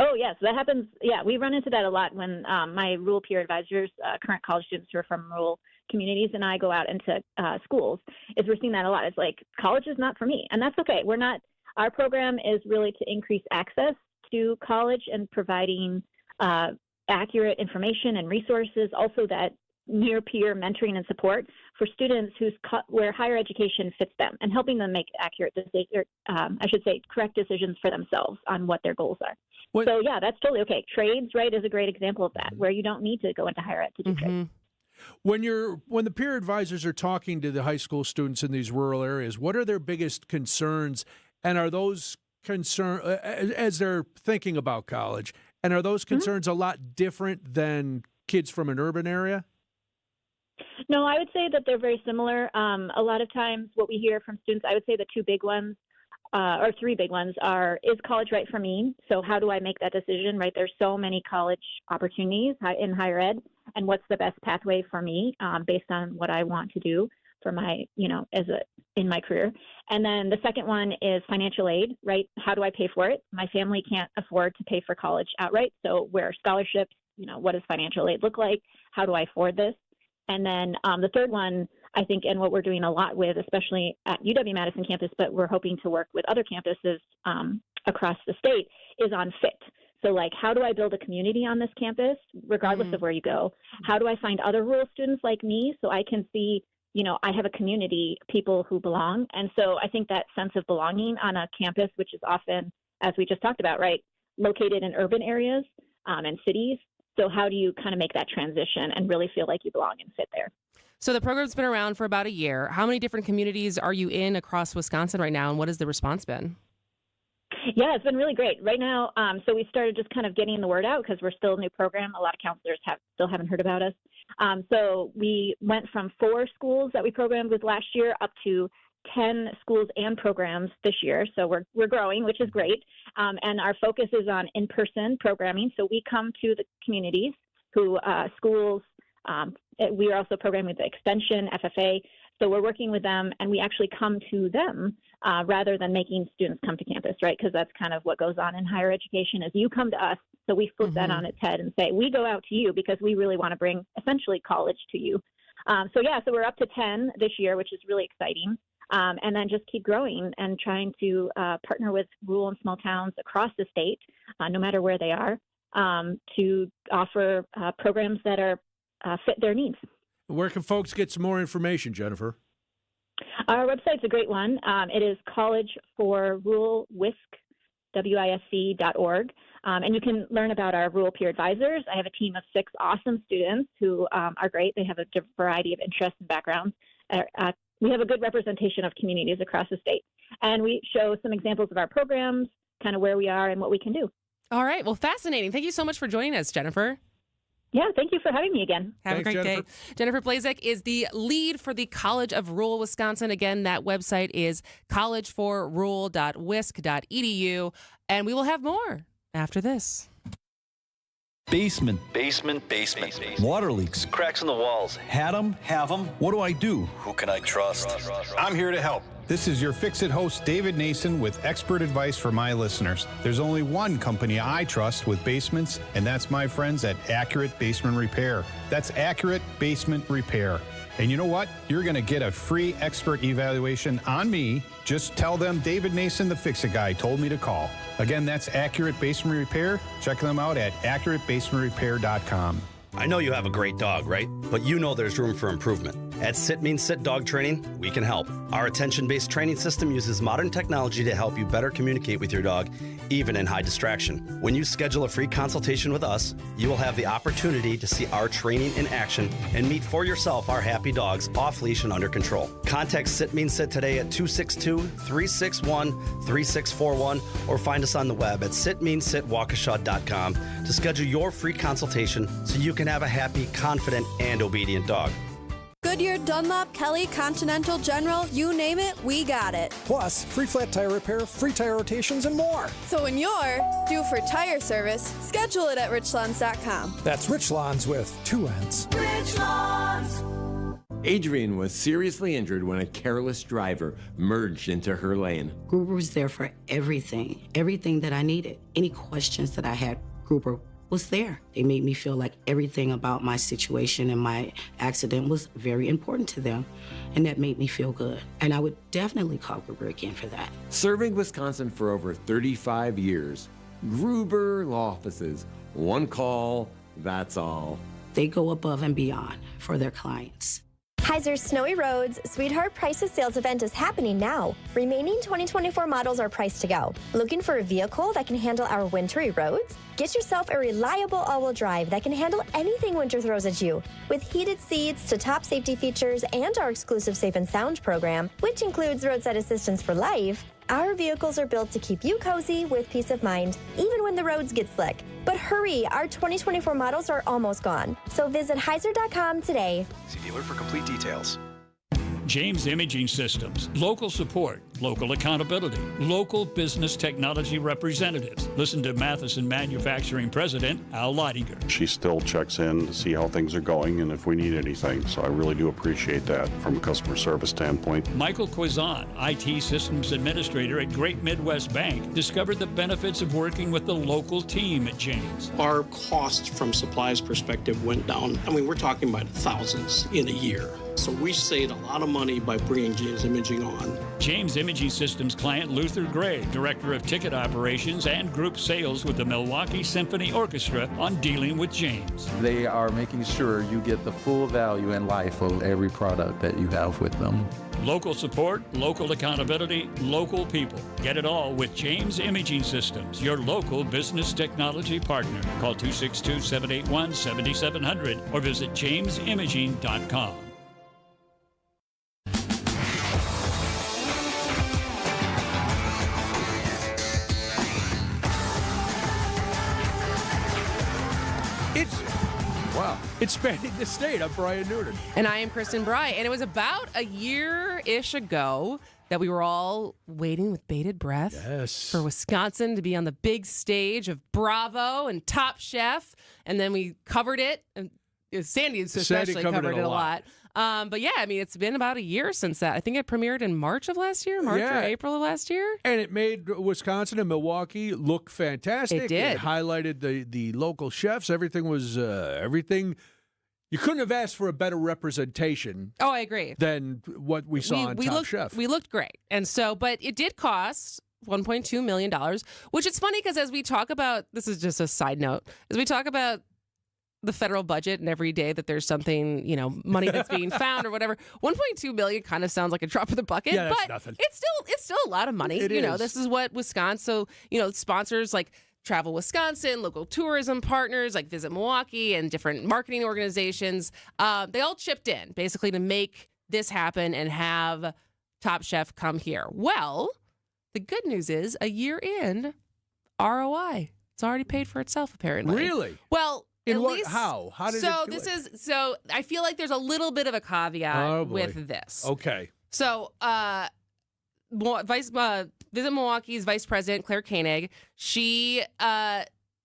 Oh, yes, that happens. Yeah, we run into that a lot when my rural peer advisors, current college students who are from rural communities, and I go out into schools, is we're seeing that a lot. It's like, college is not for me. And that's okay. Our program is really to increase access to college and providing accurate information and resources, also that near-peer mentoring and support for students where higher education fits them and helping them make accurate decisions, correct decisions for themselves on what their goals are. So, yeah, that's totally okay. Trades, right, is a great example of that, where you don't need to go into higher ed to do trades. When the peer advisors are talking to the high school students in these rural areas, what are their biggest concerns, and are those concerns, as they're thinking about college, and are those concerns a lot different than kids from an urban area? No, I would say that they're very similar. A lot of times what we hear from students, I would say the two big ones or three big ones are, is college right for me? So how do I make that decision, right? There's so many college opportunities in higher ed, and what's the best pathway for me based on what I want to do for my, in my career. And then the second one is financial aid, right? How do I pay for it? My family can't afford to pay for college outright. So where are scholarships? What does financial aid look like? How do I afford this? And then the third one, I think, and what we're doing a lot with, especially at UW-Madison campus, but we're hoping to work with other campuses across the state, is on fit. So like, how do I build a community on this campus, regardless of where you go? How do I find other rural students like me so I can see, I have a community, people who belong. And so I think that sense of belonging on a campus, which is often, as we just talked about, right, located in urban areas and cities. So how do you kind of make that transition and really feel like you belong and fit there? So the program's been around for about a year. How many different communities are you in across Wisconsin right now, and what has the response been? Yeah, it's been really great. Right now, so we started just kind of getting the word out because we're still a new program. A lot of counselors still haven't heard about us. So we went from 4 schools that we programmed with last year up to 10 schools and programs this year. So we're growing, which is great. And our focus is on in-person programming. So we come to the communities who schools. We are also programming with the Extension, FFA. So we're working with them, and we actually come to them rather than making students come to campus, right? Because that's kind of what goes on in higher education is you come to us. So we flip that on its head and say, we go out to you because we really want to bring essentially college to you. So we're up to 10 this year, which is really exciting. And then just keep growing and trying to partner with rural and small towns across the state, no matter where they are, to offer programs that are fit their needs. Where can folks get some more information, Jennifer? Our website's a great one. It is collegeforruralwisc.org. And you can learn about our rural peer advisors. I have a team of 6 awesome students who are great. They have a variety of interests and backgrounds. We have a good representation of communities across the state. And we show some examples of our programs, kind of where we are and what we can do. All right. Well, fascinating. Thank you so much for joining us, Jennifer. Yeah, thank you for having me again. Have a great day. Jennifer Blazek is the lead for the College of Rural Wisconsin. Again, that website is collegeforrural.wisc.edu. And we will have more after this. Basement. Water leaks. Cracks in the walls. Had them, have them. What do I do? Who can I trust? I'm here to help. This is your Fix-It host, David Nason, with expert advice for my listeners. There's only one company I trust with basements, and that's my friends at Accurate Basement Repair. That's Accurate Basement Repair. And you know what? You're going to get a free expert evaluation on me. Just tell them David Nason, the Fix-It guy, told me to call. Again, that's Accurate Basement Repair. Check them out at accuratebasementrepair.com. I know you have a great dog, right? But you know there's room for improvement. At Sit Means Sit Dog Training, we can help. Our attention-based training system uses modern technology to help you better communicate with your dog, even in high distraction. When you schedule a free consultation with us, you will have the opportunity to see our training in action and meet for yourself our happy dogs off leash and under control. Contact Sit Means Sit today at 262-361-3641 or find us on the web at sitmeanssitwaukesha.com to schedule your free consultation so you can have a happy, confident, and obedient dog. Goodyear, Dunlop, Kelly, Continental, General, you name it, we got it. Plus, free flat tire repair, free tire rotations, and more. So when you're due for tire service, schedule it at richlawns.com. That's Rich Lawns with 2 N's. Rich Lawns. Adrian was seriously injured when a careless driver merged into her lane. Gruber was there for everything that I needed. Any questions that I had, Gruber was there. They made me feel like everything about my situation and my accident was very important to them, and that made me feel good. And I would definitely call Gruber again for that. Serving Wisconsin for over 35 years, Gruber Law Offices, one call, that's all. They go above and beyond for their clients. Heiser's Snowy Roads Sweetheart Prices sales event is happening now. Remaining 2024 models are priced to go. Looking for a vehicle that can handle our wintry roads? Get yourself a reliable all-wheel drive that can handle anything winter throws at you. With heated seats to top safety features and our exclusive Safe and Sound program, which includes roadside assistance for life, our vehicles are built to keep you cozy with peace of mind, even when the roads get slick. But hurry, our 2024 models are almost gone. So visit Heiser.com today. See dealer for complete details. James Imaging Systems. Local support, local accountability, local business technology representatives. Listen to Matheson Manufacturing President Al Leidinger. She still checks in to see how things are going and if we need anything. So I really do appreciate that from a customer service standpoint. Michael Quizan, IT Systems Administrator at Great Midwest Bank, discovered the benefits of working with the local team at James. Our cost from supplies perspective went down. I mean, we're talking about thousands in a year. So we saved a lot of money by bringing James Imaging on. James Imaging Systems client Luther Gray, Director of Ticket Operations and Group Sales with the Milwaukee Symphony Orchestra, on dealing with James. They are making sure you get the full value and life of every product that you have with them. Local support, local accountability, local people. Get it all with James Imaging Systems, your local business technology partner. Call 262-781-7700 or visit jamesimaging.com. It's Spanning the State. I'm Brian Noonan. And I am Kristen Bry. And it was about a year-ish ago that we were all waiting with bated breath for Wisconsin to be on the big stage of Bravo and Top Chef. And then we covered it. And Sandy especially covered it a lot. But yeah, I mean, it's been about a year since that. I think it premiered in March of last year, or April of last year. And it made Wisconsin and Milwaukee look fantastic. It did. It highlighted the local chefs. Everything was everything. You couldn't have asked for a better representation. Oh, I agree. Than what we saw on Top Chef. We looked great. And so, but it did cost $1.2 million, which is funny because as we talk about, this is just a side note, as we talk about the federal budget and every day that there's something, money that's being found or whatever, 1.2 million kind of sounds like a drop in the bucket, yeah, that's but nothing. It's still a lot of money. It is. This is what Wisconsin, so, sponsors like Travel Wisconsin, local tourism partners like Visit Milwaukee and different marketing organizations, they all chipped in basically to make this happen and have Top Chef come here. Well, the good news is a year in, ROI, it's already paid for itself apparently. Really? Well, how did it so I feel like there's a little bit of a caveat with this. Okay. So Visit Milwaukee's Vice President Claire Koenig, she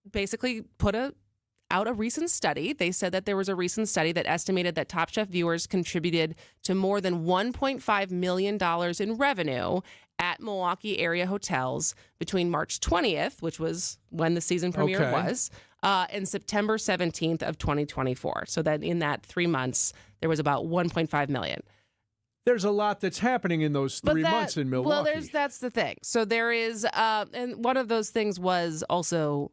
basically put out a recent study. They said that there was a recent study that estimated that Top Chef viewers contributed to more than $1.5 million in revenue at Milwaukee area hotels between March 20th, which was when the season premiere was, and September 17th of 2024. So that in that 3 months, there was about $1.5 million. There's a lot that's happening in those 3 months in Milwaukee. Well, that's the thing. So there is, and one of those things was also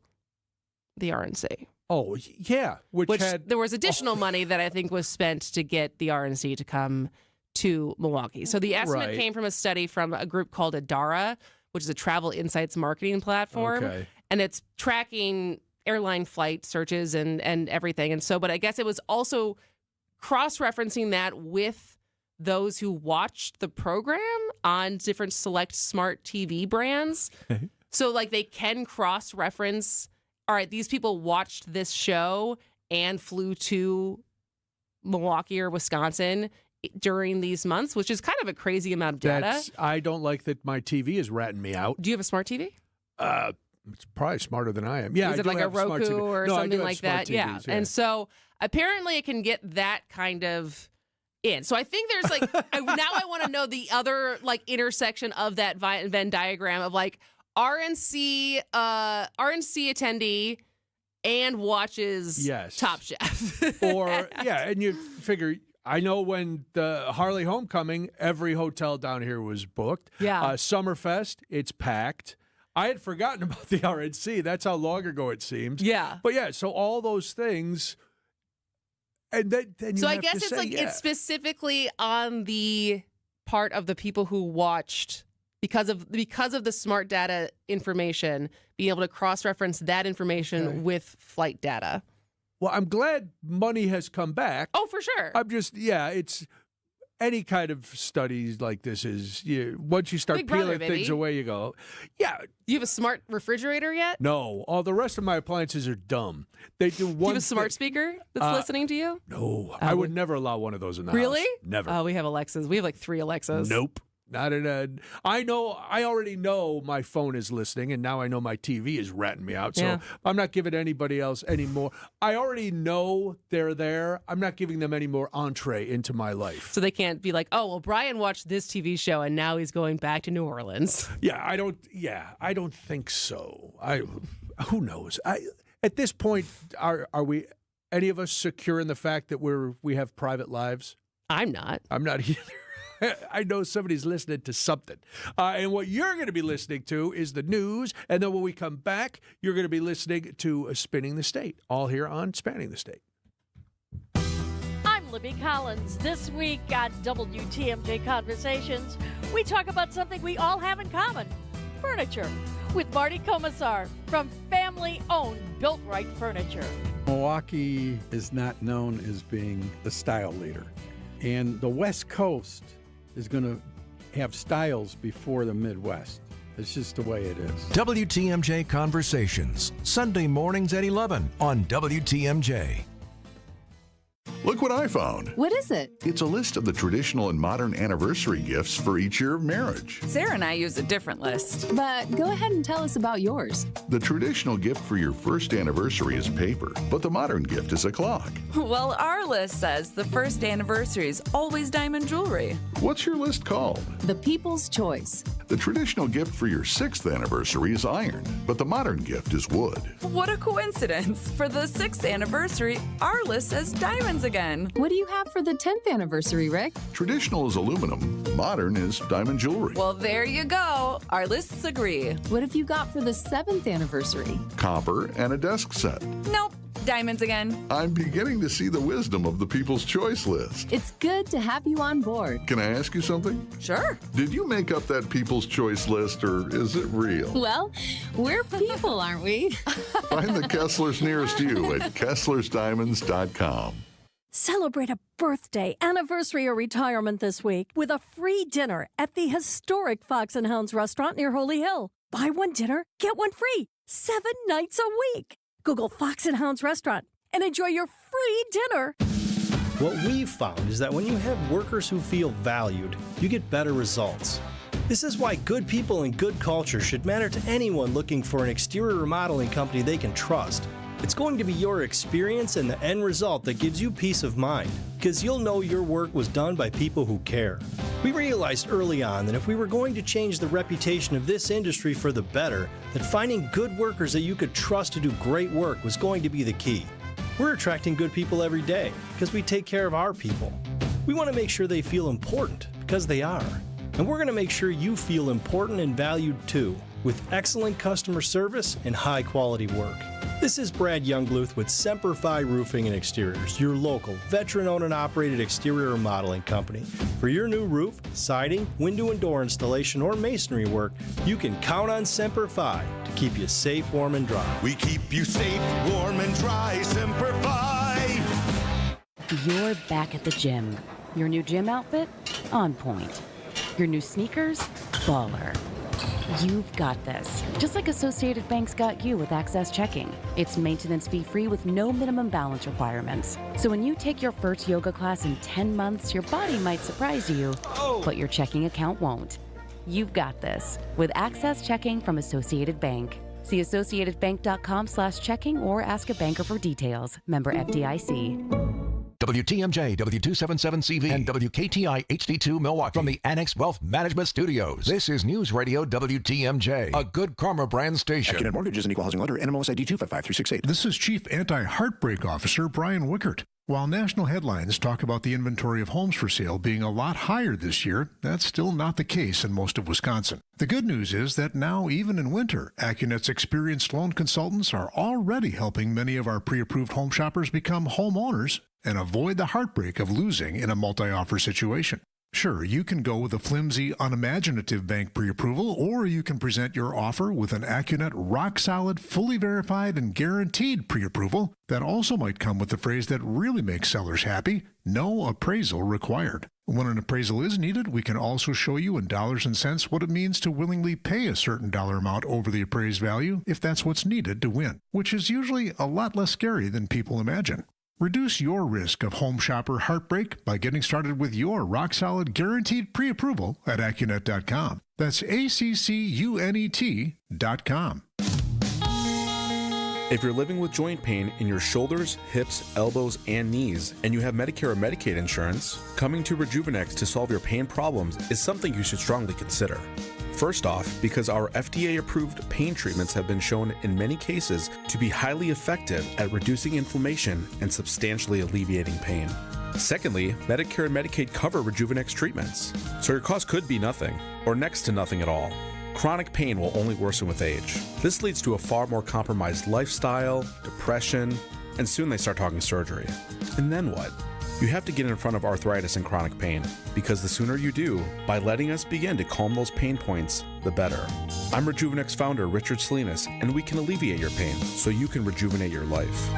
the RNC. Oh, yeah. Which there was additional money that I think was spent to get the RNC to come to Milwaukee. So the estimate came from a study from a group called Adara, which is a travel insights marketing platform. Okay. And it's tracking airline flight searches and everything. And so, but I guess it was also cross-referencing that with those who watched the program on different select smart TV brands. So like they can cross-reference, all right, these people watched this show and flew to Milwaukee or Wisconsin during these months, which is kind of a crazy amount of data. I don't like that my TV is ratting me out. Do you have a smart TV? It's probably smarter than I am. Yeah, is it like a Roku or something like that? TVs, yeah. And so apparently it can get that kind of in. So I think there's like, now I want to know the other like intersection of that Venn diagram of like RNC attendee and watches Top Chef. And you figure, I know when the Harley Homecoming, every hotel down here was booked. Yeah. Summerfest, it's packed. I had forgotten about the RNC. That's how long ago it seems. Yeah. But yeah, so all those things. And then you so I have guess to it's say, like it's specifically on the part of the people who watched because of the smart data information, being able to cross-reference that information with flight data. Well, I'm glad money has come back. Oh, for sure. I'm just, it's any kind of studies like this is, once you start Big brother, peeling things baby. away, you go, yeah. You have a smart refrigerator yet? No, all the rest of my appliances are dumb. They do one. Do you have a smart speaker that's listening to you? No, I would never allow one of those in the Really? house. Never. Oh, we have Alexas. We have like 3 Alexas. Nope. Not in a. I already know my phone is listening, and now I know my TV is ratting me out. So Yeah. I'm not giving anybody else any more. I already know they're there. I'm not giving them any more entree into my life. So they can't be like, oh, well, Brian watched this TV show and now he's going back to New Orleans. Yeah, I don't think so. Who knows? At this point, are we any of us secure in the fact that we have private lives? I'm not. I'm not either. I know somebody's listening to something. And what you're going to be listening to is the news. And then when we come back, you're going to be listening to Spinning the State, all here on Spanning the State. I'm Libby Collins. This week on WTMJ Conversations, we talk about something we all have in common, furniture, with Marty Komisar from family-owned Built Right Furniture. Milwaukee is not known as being the style leader. And the West Coast is going to have styles before the Midwest. It's just the way it is. WTMJ Conversations, Sunday mornings at 11 on WTMJ. Look what I found. What is it? It's a list of the traditional and modern anniversary gifts for each year of marriage. Sarah and I use a different list. But go ahead and tell us about yours. The traditional gift for your first anniversary is paper, but the modern gift is a clock. Well, our list says the first anniversary is always diamond jewelry. What's your list called? The People's Choice. The traditional gift for your 6th anniversary is iron, but the modern gift is wood. What a coincidence. For the 6th anniversary, our list says diamonds again. What do you have for the 10th anniversary, Rick? Traditional is aluminum, modern is diamond jewelry. Well, there you go. Our lists agree. What have you got for the 7th anniversary? Copper and a desk set. Nope. Diamonds again. I'm beginning to see the wisdom of the People's Choice list. It's good to have you on board. Can I ask you something? Sure. Did you make up that People's Choice list, or is it real? Well, we're people, aren't we? Find the Kesslers nearest you at KesslersDiamonds.com. Celebrate a birthday, anniversary, or retirement this week with a free dinner at the historic Fox & Hounds restaurant near Holy Hill. Buy one dinner, get one free, 7 nights a week. Google Fox & Hounds restaurant and enjoy your free dinner. What we've found is that when you have workers who feel valued, you get better results. This is why good people and good culture should matter to anyone looking for an exterior remodeling company they can trust. It's going to be your experience and the end result that gives you peace of mind, because you'll know your work was done by people who care. We realized early on that if we were going to change the reputation of this industry for the better, that finding good workers that you could trust to do great work was going to be the key. We're attracting good people every day because we take care of our people. We want to make sure they feel important, because they are. And we're going to make sure you feel important and valued too, with excellent customer service and high quality work. This is Brad Youngbluth with Semper Fi Roofing and Exteriors, your local, veteran-owned and operated exterior remodeling company. For your new roof, siding, window and door installation, or masonry work, you can count on Semper Fi to keep you safe, warm, and dry. We keep you safe, warm, and dry, Semper Fi. You're back at the gym. Your new gym outfit? On point. Your new sneakers? Baller. You've got this. Just like Associated Bank's got you with Access Checking. It's maintenance fee-free with no minimum balance requirements. So when you take your first yoga class in 10 months, your body might surprise you, but your checking account won't. You've got this with Access Checking from Associated Bank. See associatedbank.com/checking or ask a banker for details. Member FDIC. WTMJ, W277CV, and WKTI HD2 Milwaukee from the Annex Wealth Management Studios. This is News Radio WTMJ, a Good Karma brand station. AccuNet Mortgage is an equal housing lender, NMLS ID 255368. This is Chief Anti-Heartbreak Officer Brian Wickert. While national headlines talk about the inventory of homes for sale being a lot higher this year, that's still not the case in most of Wisconsin. The good news is that now, even in winter, AccuNet's experienced loan consultants are already helping many of our pre-approved home shoppers become homeowners and avoid the heartbreak of losing in a multi-offer situation. Sure, you can go with a flimsy, unimaginative bank pre-approval, or you can present your offer with an AccuNet rock-solid, fully verified, and guaranteed pre-approval that also might come with the phrase that really makes sellers happy: no appraisal required. When an appraisal is needed, we can also show you in dollars and cents what it means to willingly pay a certain dollar amount over the appraised value if that's what's needed to win, which is usually a lot less scary than people imagine. Reduce your risk of home shopper heartbreak by getting started with your rock-solid guaranteed pre-approval at AccuNet.com. That's ACCUNET.com. If you're living with joint pain in your shoulders, hips, elbows, and knees, and you have Medicare or Medicaid insurance, coming to Rejuvenex to solve your pain problems is something you should strongly consider. First off, because our FDA-approved pain treatments have been shown in many cases to be highly effective at reducing inflammation and substantially alleviating pain. Secondly, Medicare and Medicaid cover Rejuvenex treatments, so your cost could be nothing, or next to nothing at all. Chronic pain will only worsen with age. This leads to a far more compromised lifestyle, depression, and soon they start talking surgery. And then what? You have to get in front of arthritis and chronic pain, because the sooner you do, by letting us begin to calm those pain points, the better. I'm Rejuvenex founder Richard Salinas, and we can alleviate your pain so you can rejuvenate your life.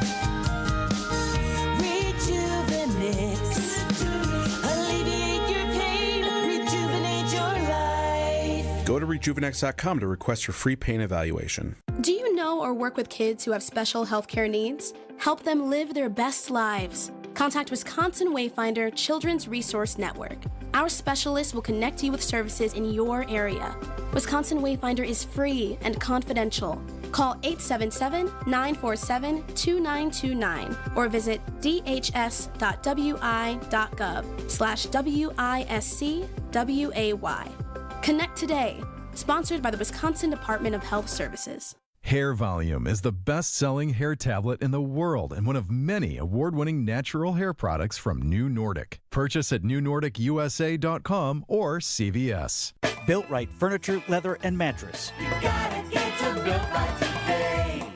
Go to Rejuvenex.com to request your free pain evaluation. Do you know or work with kids who have special healthcare needs? Help them live their best lives. Contact Wisconsin Wayfinder Children's Resource Network. Our specialists will connect you with services in your area. Wisconsin Wayfinder is free and confidential. Call 877-947-2929 or visit dhs.wi.gov/WISCWAY. Connect today. Sponsored by the Wisconsin Department of Health Services. Hair Volume is the best-selling hair tablet in the world and one of many award-winning natural hair products from New Nordic. Purchase at newnordicusa.com or CVS. Built Right Furniture, Leather, and Mattress. You gotta get to Built Right today.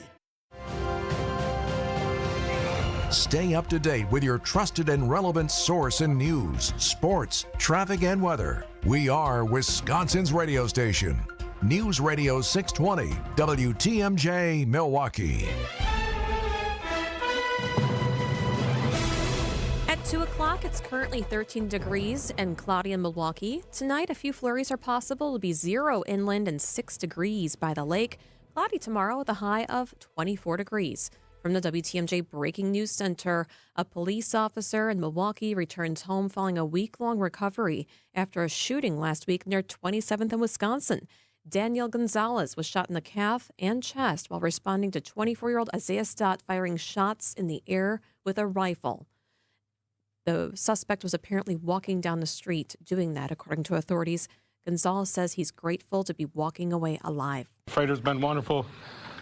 Stay up to date with your trusted and relevant source in news, sports, traffic, and weather. We are Wisconsin's radio station. News Radio 620, WTMJ, Milwaukee. At 2 o'clock, it's currently 13 degrees and cloudy in Milwaukee. Tonight, a few flurries are possible. It'll be 0 inland and 6 degrees by the lake. Cloudy tomorrow with a high of 24 degrees. From the WTMJ Breaking News Center, a police officer in Milwaukee returns home following a week-long recovery after a shooting last week near 27th in Wisconsin. Daniel Gonzalez was shot in the calf and chest while responding to 24-year-old Isaiah Stott firing shots in the air with a rifle. The suspect was apparently walking down the street doing that, according to authorities. Gonzalez says he's grateful to be walking away alive. Freighter's been wonderful.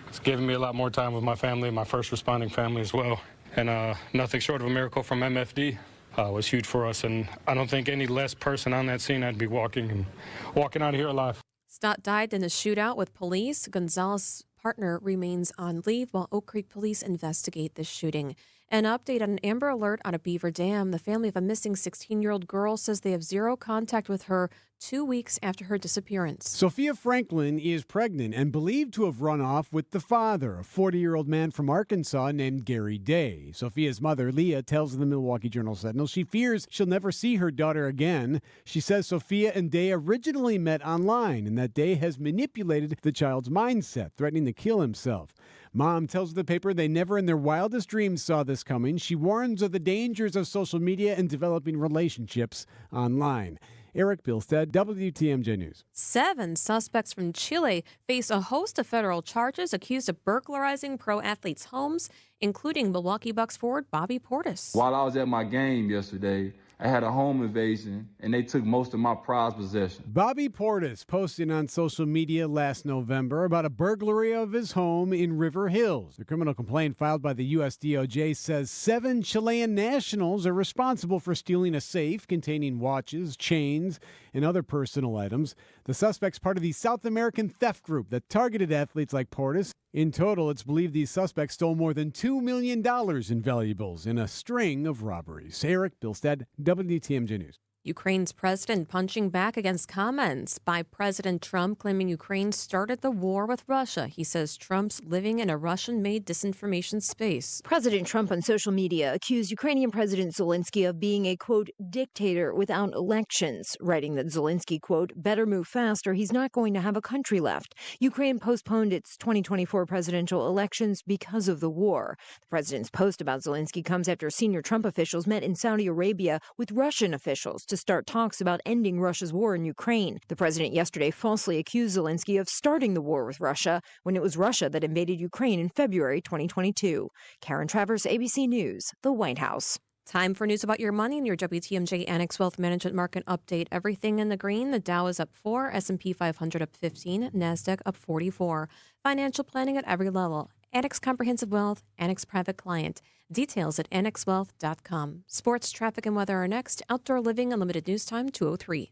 It's given me a lot more time with my family, my first responding family as well. And nothing short of a miracle from MFD was huge for us. And I don't think any less person on that scene I'd be walking out of here alive. Stott died in a shootout with police. Gonzalez's partner remains on leave while Oak Creek police investigate the shooting. An update on an Amber Alert on a Beaver Dam. The family of a missing 16-year-old girl says they have zero contact with her 2 weeks after her disappearance. Sophia Franklin is pregnant and believed to have run off with the father, a 40-year-old man from Arkansas named Gary Day. Sophia's mother, Leah, tells the Milwaukee Journal-Sentinel she fears she'll never see her daughter again. She says Sophia and Day originally met online and that Day has manipulated the child's mindset, threatening to kill himself. Mom tells the paper they never in their wildest dreams saw this coming. She warns of the dangers of social media and developing relationships online. Eric Bilstead, WTMJ News. 7 suspects from Chile face a host of federal charges accused of burglarizing pro athletes' homes, including Milwaukee Bucks forward Bobby Portis. While I was at my game yesterday, I had a home invasion, and they took most of my prized possessions. Bobby Portis posted on social media last November about a burglary of his home in River Hills. The criminal complaint filed by the U.S. DOJ says 7 Chilean nationals are responsible for stealing a safe containing watches, chains, and other personal items. The suspect's part of the South American theft group that targeted athletes like Portis. In total, it's believed these suspects stole more than $2 million in valuables in a string of robberies. Eric Bilstead, WTMJ News. Ukraine's president punching back against comments by President Trump claiming Ukraine started the war with Russia. He says Trump's living in a Russian-made disinformation space. President Trump on social media accused Ukrainian President Zelensky of being a, quote, dictator without elections, writing that Zelensky, quote, better move fast or he's not going to have a country left. Ukraine postponed its 2024 presidential elections because of the war. The president's post about Zelensky comes after senior Trump officials met in Saudi Arabia with Russian officials to start talks about ending Russia's war in Ukraine. The president yesterday falsely accused Zelensky of starting the war with Russia when it was Russia that invaded Ukraine in February 2022. Karen Travers, ABC News, the White House. Time for news about your money and your WTMJ Annex Wealth Management Market Update. Everything in the green. The Dow is up 4, S&P 500 up 15, NASDAQ up 44. Financial planning at every level. Annex Comprehensive Wealth, Annex Private Client. Details at annexwealth.com. Sports, traffic, and weather are next. Outdoor Living Unlimited News Time 2:03.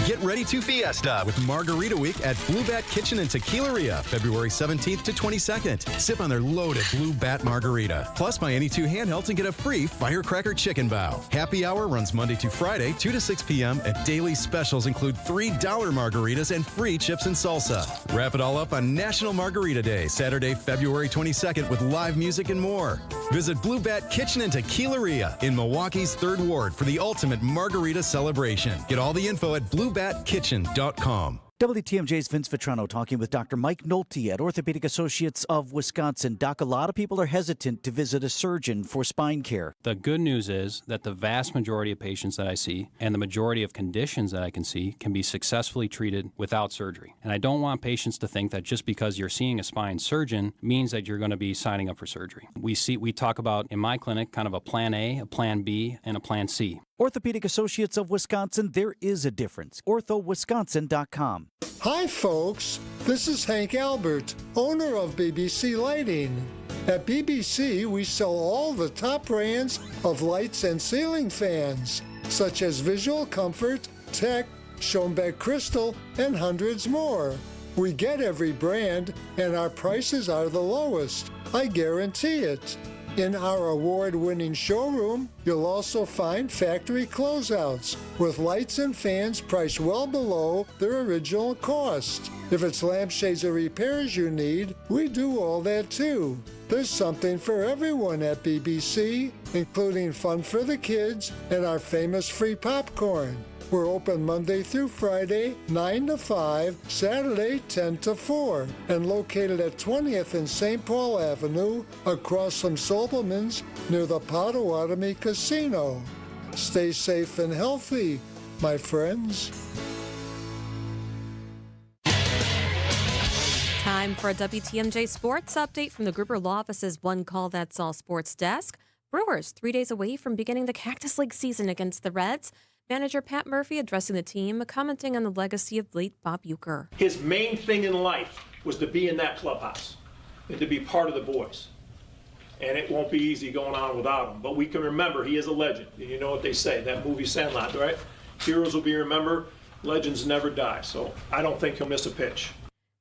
Get ready to fiesta with Margarita Week at Blue Bat Kitchen and Tequileria, February 17th to 22nd. Sip on their loaded Blue Bat Margarita. Plus, buy any 2 handhelds and get a free firecracker chicken bow. Happy hour runs Monday to Friday, 2 to 6 p.m. And daily specials include $3 margaritas and free chips and salsa. Wrap it all up on National Margarita Day, Saturday, February 22nd with live music and more. Visit Blue Bat Kitchen and Tequileria in Milwaukee's 3rd Ward for the ultimate margarita celebration. Get all the info at bluebatkitchen.com. WTMJ's Vince Vitrano talking with Dr. Mike Nolte at Orthopedic Associates of Wisconsin. Doc, a lot of people are hesitant to visit a surgeon for spine care. The good news is that the vast majority of patients that I see and the majority of conditions that I can see can be successfully treated without surgery. And I don't want patients to think that just because you're seeing a spine surgeon means that you're going to be signing up for surgery. We talk about in my clinic kind of a plan A, a plan B, and a plan C. Orthopedic Associates of Wisconsin, there is a difference. orthowisconsin.com. Hi, folks. This is Hank Albert, owner of BBC Lighting. At BBC, we sell all the top brands of lights and ceiling fans, such as Visual Comfort, Tech, Schoenbeck Crystal, and hundreds more. We get every brand, and our prices are the lowest. I guarantee it. In our award-winning showroom, you'll also find factory closeouts with lights and fans priced well below their original cost. If it's lampshades or repairs you need, we do all that too. There's something for everyone at BBC, including fun for the kids and our famous free popcorn. We're open Monday through Friday, 9 to 5, Saturday, 10 to 4, and located at 20th and St. Paul Avenue, across from Sobelman's, near the Potawatomi Casino. Stay safe and healthy, my friends. Time for a WTMJ Sports Update from the Gruber Law Office's One Call That's All Sports Desk. Brewers 3 days away from beginning the Cactus League season against the Reds. Manager Pat Murphy addressing the team, commenting on the legacy of late Bob Uecker. His main thing in life was to be in that clubhouse and to be part of the boys. And it won't be easy going on without him. But we can remember he is a legend. And you know what they say, that movie Sandlot, right? Heroes will be remembered, legends never die. So I don't think he'll miss a pitch.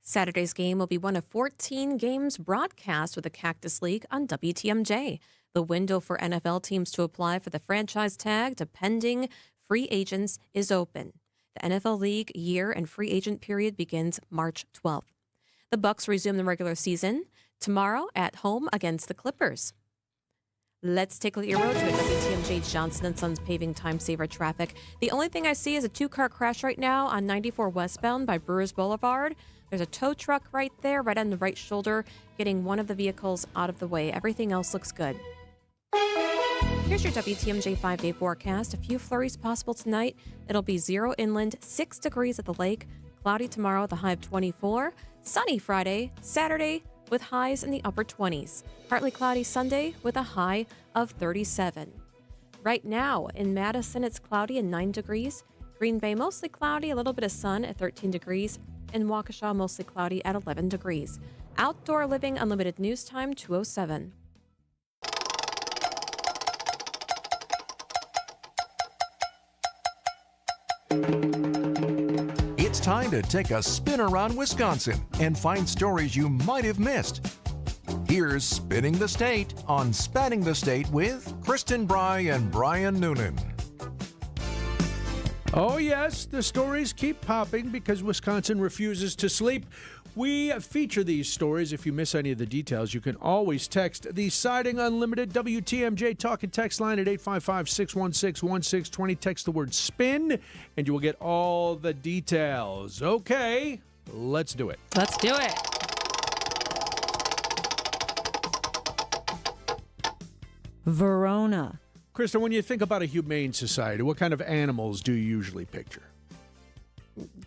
Saturday's game will be one of 14 games broadcast with the Cactus League on WTMJ. The window for NFL teams to apply for the franchise tag to pending free agents is open. The NFL League year and free agent period begins March 12th. The Bucs resume the regular season tomorrow at home against the Clippers. Let's take a look at your road trip. WTMJ Johnson & Sons paving time saver traffic. The only thing I see is a 2-car crash right now on 94 westbound by Brewers Boulevard. There's a tow truck right there, right on the right shoulder, getting one of the vehicles out of the way. Everything else looks good. Here's your WTMJ 5-day forecast. A few flurries possible tonight. It'll be 0 inland, 6 degrees at the lake. Cloudy tomorrow with a high of 24. Sunny Friday, Saturday with highs in the upper 20s. Partly cloudy Sunday with a high of 37. Right now in Madison, it's cloudy and 9 degrees. Green Bay, mostly cloudy, a little bit of sun at 13 degrees. And Waukesha, mostly cloudy at 11 degrees. Outdoor Living Unlimited News Time 2:07. It's time to take a spin around Wisconsin and find stories you might have missed. Here's Spinning the State on Spanning the State with Kristen Bry and Brian Noonan. Oh, yes, the stories keep popping because Wisconsin refuses to sleep. We feature these stories. If you miss any of the details, you can always text the Siding Unlimited WTMJ talk and text line at 855-616-1620. Text the word SPIN, and you will get all the details. Okay, let's do it. Let's do it. Verona. Krista, when you think about a humane society, what kind of animals do you usually picture?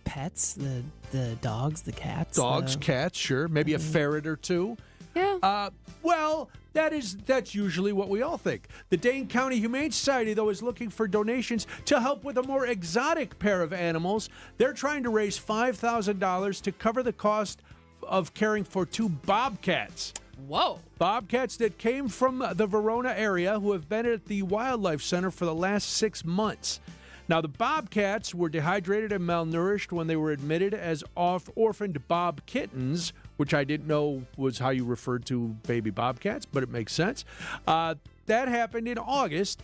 Pets, the dogs, the cats. Dogs, cats, sure. Maybe a ferret or two. Yeah. Well, that's usually what we all think. The Dane County Humane Society, though, is looking for donations to help with a more exotic pair of animals. They're trying to raise $5,000 to cover the cost of caring for 2 bobcats. Whoa. Bobcats that came from the Verona area who have been at the Wildlife Center for the last 6 months. Now, the bobcats were dehydrated and malnourished when they were admitted as orphaned bob kittens, which I didn't know was how you referred to baby bobcats, but it makes sense. That happened in August.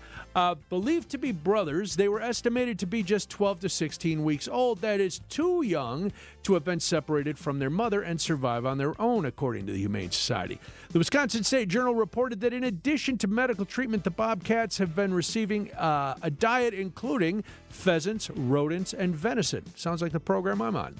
Believed to be brothers, they were estimated to be just 12 to 16 weeks old. That is too young to have been separated from their mother and survive on their own, according to the Humane Society. The Wisconsin State Journal reported that in addition to medical treatment, the bobcats have been receiving a diet including pheasants, rodents, and venison. Sounds like the program I'm on,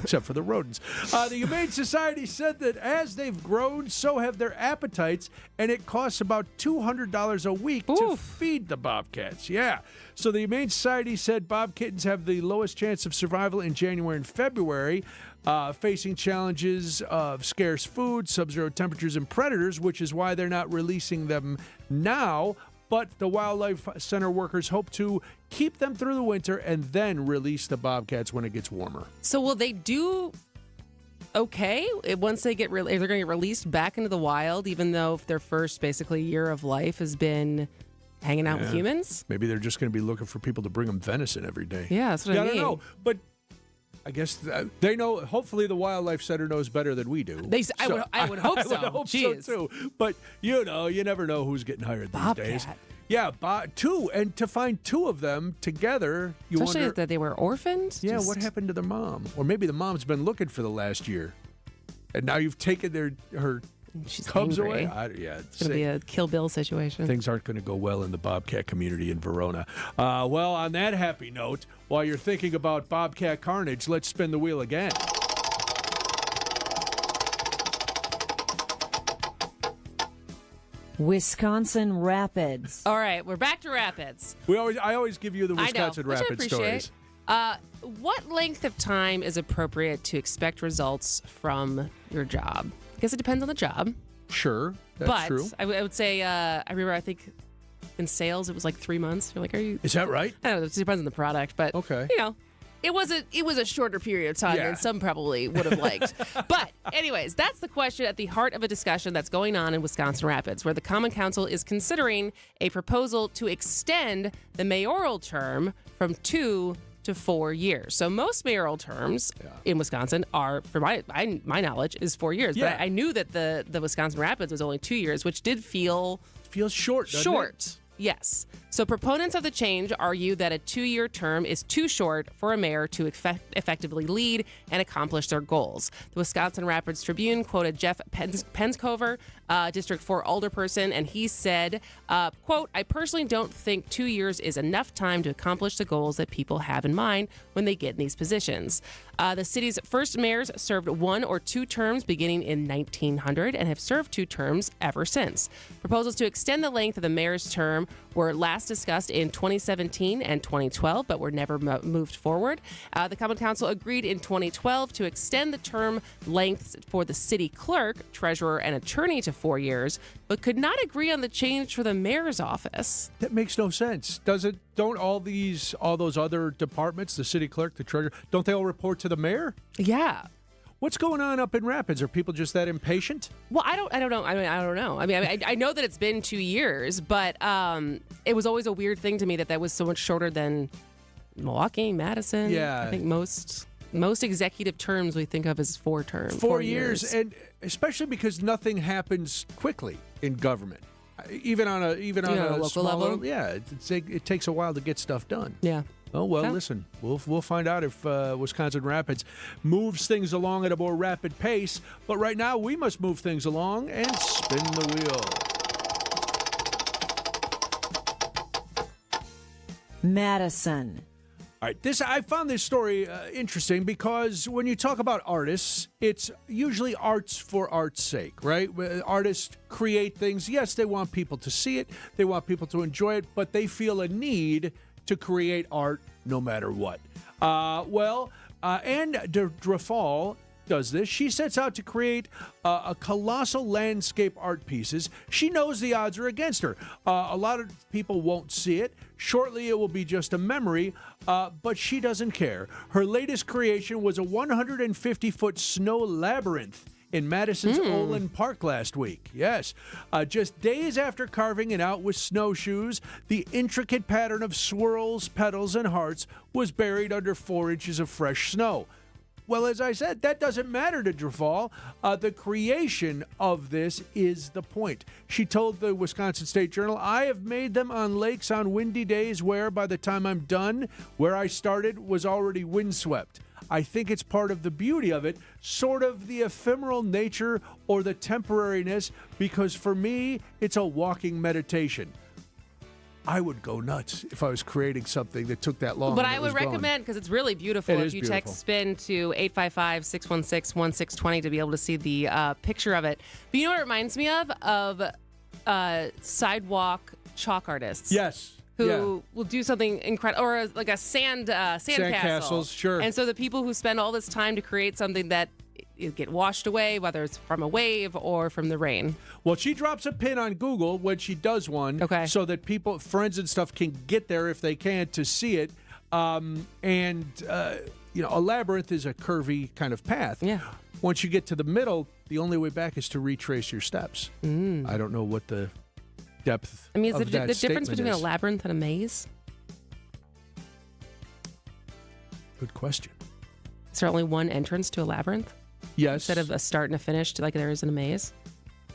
except for the rodents. The Humane Society said that as they've grown, so have their appetites, and it costs about $200 a week to feed the bobcats. Yeah. So the Humane Society said bob kittens have the lowest chance of survival in January and February, facing challenges of scarce food, sub-zero temperatures, and predators, which is why they're not releasing them now. But the Wildlife Center workers hope to keep them through the winter and then release the bobcats when it gets warmer. So will they do okay once they get they're going to get released back into the wild, even though their first basically year of life has been hanging out with humans? Maybe they're just going to be looking for people to bring them venison every day. Yeah, that's what I mean. I don't know, but I guess they know. Hopefully, the Wildlife Center knows better than we do. I would hope so. I would hope so too. But you never know who's getting hired these days. Yeah, 2, and to find 2 of them together, especially wonder that they were orphaned. Yeah, what happened to their mom? Or maybe the mom's been looking for the last year, and now you've taken her cubs angry. away. It's going to be a Kill Bill situation. Things aren't going to go well in the bobcat community in Verona. Well, on that happy note, while you're thinking about bobcat carnage, let's spin the wheel again. Wisconsin Rapids. All right, we're back to Rapids. I always give you the Wisconsin Rapids stories. What length of time is appropriate to expect results from your job? I guess it depends on the job. Sure, that's true. I would say, I remember, I think in sales it was like 3 months. You're like, are you? Is that right? I don't know. It depends on the product, but okay. It was a shorter period of time than some probably would have liked. But anyways, that's the question at the heart of a discussion that's going on in Wisconsin Rapids, where the Common Council is considering a proposal to extend the mayoral term from 2 to 4 years. So most mayoral terms in Wisconsin are, for my knowledge, is 4 years. Yeah. But I knew that the Wisconsin Rapids was only 2 years, which did feels short. Doesn't it? Yes. So proponents of the change argue that a 2-year term is too short for a mayor to effectively lead and accomplish their goals. The Wisconsin Rapids Tribune quoted Jeff Penscover, District 4 alderperson, and he said, quote, "I personally don't think 2 years is enough time to accomplish the goals that people have in mind when they get in these positions. The city's first mayors served 1 or 2 terms beginning in 1900 and have served 2 terms ever since. Proposals to extend the length of the mayor's term were last discussed in 2017 and 2012, but were never moved forward. The Common Council agreed in 2012 to extend the term lengths for the city clerk, treasurer, and attorney to 4 years, but could not agree on the change for the mayor's office. That makes no sense. Does it? Don't all those other departments, the city clerk, the treasurer, don't they all report to the mayor? Yeah. What's going on up in Rapids? Are people just that impatient? Well, I don't know. I don't know. I know that it's been 2 years, but it was always a weird thing to me that was so much shorter than Milwaukee, Madison. Yeah. I think most executive terms we think of as 4 terms. 4 years, and especially because nothing happens quickly in government. Even on a local smaller level. Yeah, it takes a while to get stuff done. Yeah. Oh, well, listen, we'll find out if Wisconsin Rapids moves things along at a more rapid pace. But right now, we must move things along and spin the wheel. Madison. All right, I found this story interesting because when you talk about artists, it's usually arts for art's sake, right? Artists create things. Yes, they want people to see it. They want people to enjoy it, but they feel a need to create art no matter what. Anne Drafal does this. She sets out to create a colossal landscape art pieces. She knows the odds are against her. A lot of people won't see it. Shortly, it will be just a memory, but she doesn't care. Her latest creation was a 150-foot snow labyrinth in Madison's Olin Park last week. Yes. Just days after carving it out with snowshoes, the intricate pattern of swirls, petals, and hearts was buried under 4 inches of fresh snow. Well, as I said, that doesn't matter to Drafal. The creation of this is the point. She told the Wisconsin State Journal, I have made them on lakes on windy days where, by the time I'm done, where I started was already windswept. I think it's part of the beauty of it, sort of the ephemeral nature or the temporariness, because for me, it's a walking meditation. I would go nuts if I was creating something that took that long. But I would recommend, because it's really beautiful, if you text SPIN to 855-616-1620 to be able to see the picture of it. But you know what it reminds me of? Sidewalk chalk artists. Yes. Who will do something incredible, or like a sandcastle. Sandcastles, sure. And so the people who spend all this time to create something that get washed away, whether it's from a wave or from the rain. Well, she drops a pin on Google when she does one, so that people, friends and stuff, can get there if they can to see it. A labyrinth is a curvy kind of path. Yeah. Once you get to the middle, the only way back is to retrace your steps. I don't know what the depth. I mean, is of the that difference between is. a labyrinth and a maze? Good question. Is there only one entrance to a labyrinth? Yes. Instead of a start and a finish, like there is in a maze?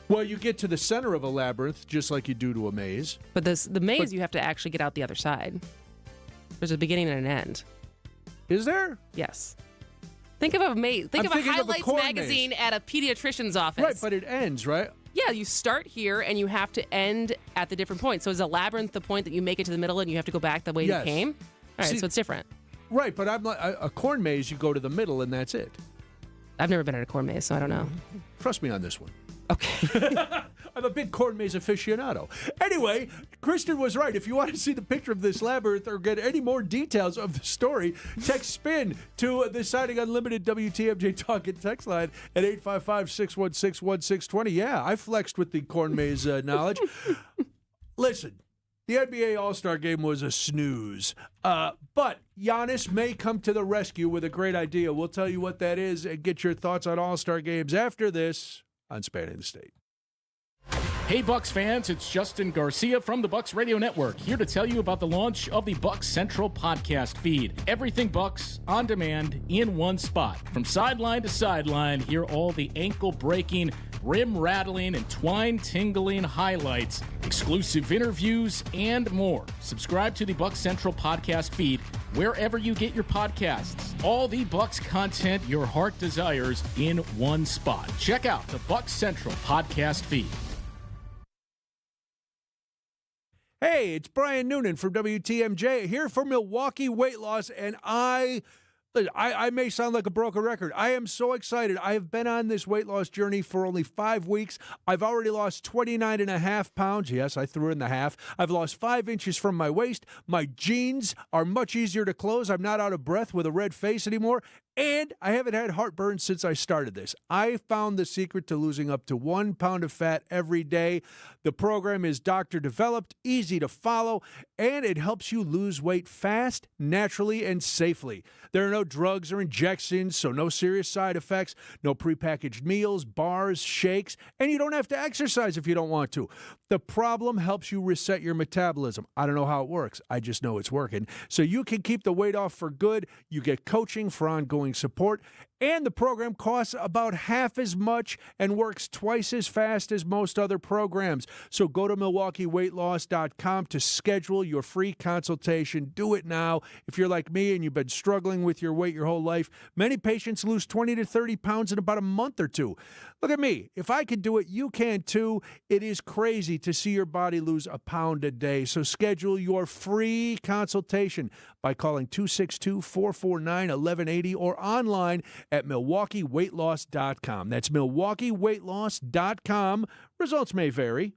Well, you get to the center of a labyrinth just like you do to a maze. But the maze, you have to actually get out the other side. There's a beginning and an end. Is there? Yes. Think of a maze. Think of a highlights magazine at a pediatrician's office. Right, but it ends, right? Yeah, you start here and you have to end at the different points. So is a labyrinth the point that you make it to the middle and you have to go back the way you came? All right, so it's different. Right, but I'm like a corn maze, you go to the middle and that's it. I've never been in a corn maze, so I don't know. Trust me on this one. Okay. I'm a big corn maze aficionado. Anyway, Kristen was right. If you want to see the picture of this labyrinth or get any more details of the story, text SPIN to the Siding Unlimited WTMJ Talk and text line at 855-616-1620. Yeah, I flexed with the corn maze knowledge. Listen, the NBA All-Star Game was a snooze. But Giannis may come to the rescue with a great idea. We'll tell you what that is and get your thoughts on All-Star Games after this on Spanning the State. Hey Bucks fans, it's Justin Garcia from the Bucks Radio Network, here to tell you about the launch of the Bucks Central podcast feed. Everything Bucks, on demand, in one spot. From sideline to sideline, hear all the ankle-breaking, rim-rattling, and twine-tingling highlights, exclusive interviews, and more. Subscribe to the Bucks Central podcast feed wherever you get your podcasts. All the Bucks content your heart desires in one spot. Check out the Bucks Central podcast feed. Hey, it's Brian Noonan from WTMJ here for Milwaukee Weight Loss, and I may sound like a broken record. I am so excited. I have been on this weight loss journey for only 5 weeks. I've already lost 29.5 pounds. Yes, I threw in the half. I've lost 5 inches from my waist. My jeans are much easier to close. I'm not out of breath with a red face anymore. And I haven't had heartburn since I started this. I found the secret to losing up to 1 pound of fat every day. The program is doctor developed, easy to follow, and it helps you lose weight fast, naturally, and safely. There are no drugs or injections, so no serious side effects, no prepackaged meals, bars, shakes, and you don't have to exercise if you don't want to. The problem helps you reset your metabolism. I don't know how it works. I just know it's working. So you can keep the weight off for good. You get coaching for ongoing ongoing support. And the program costs about half as much and works twice as fast as most other programs. So go to MilwaukeeWeightLoss.com to schedule your free consultation. Do it now. If you're like me and you've been struggling with your weight your whole life, many patients lose 20 to 30 pounds in about a month or two. Look at me. If I can do it, you can too. It is crazy to see your body lose a pound a day. So schedule your free consultation by calling 262-449-1180 or online at MilwaukeeWeightLoss.com. That's MilwaukeeWeightLoss.com. Results may vary.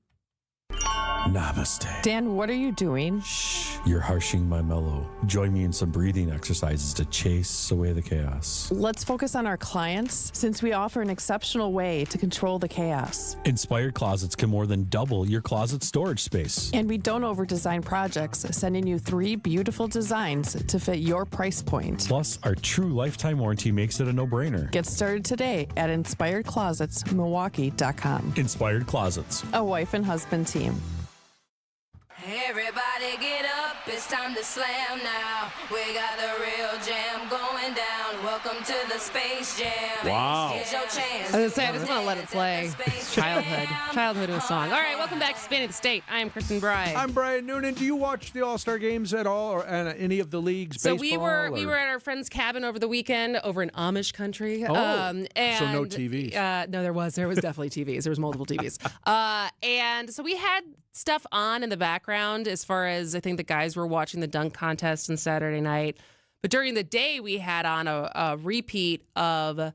Namaste. Dan, what are you doing? Shh, you're harshing my mellow. Join me in some breathing exercises to chase away the chaos. Let's focus on our clients since we offer an exceptional way to control the chaos. Inspired Closets can more than double your closet storage space. And we don't over-design projects, sending you 3 beautiful designs to fit your price point. Plus, our true lifetime warranty makes it a no-brainer. Get started today at InspiredClosetsMilwaukee.com. Inspired Closets. A wife and husband team. Everybody get up, it's time to slam now. We got the real jam going down. Welcome to the Space Jam. Wow. Here's your chance. I was gonna say, I just want to let it play. It's childhood of a song. All right, welcome back to Spanning the State. I am Kristen Bry. I'm Brian Noonan. Do you watch the All-Star games at all, or any of the leagues? So baseball, we were at our friend's cabin over the weekend over in Amish country. Oh, and, so no TVs. No, there was definitely TVs. There was multiple TVs. And so we had stuff on in the background as far as I think the guys were watching the dunk contest on Saturday night. But during the day, we had on a repeat of, I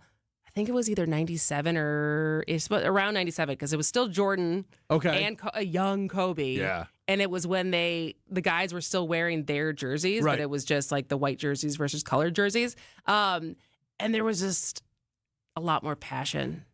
think it was either 97 or it's around 97 because it was still Jordan and a young Kobe. Yeah. And it was when the guys were still wearing their jerseys, Right. but it was just like the white jerseys versus colored jerseys. And there was just a lot more passion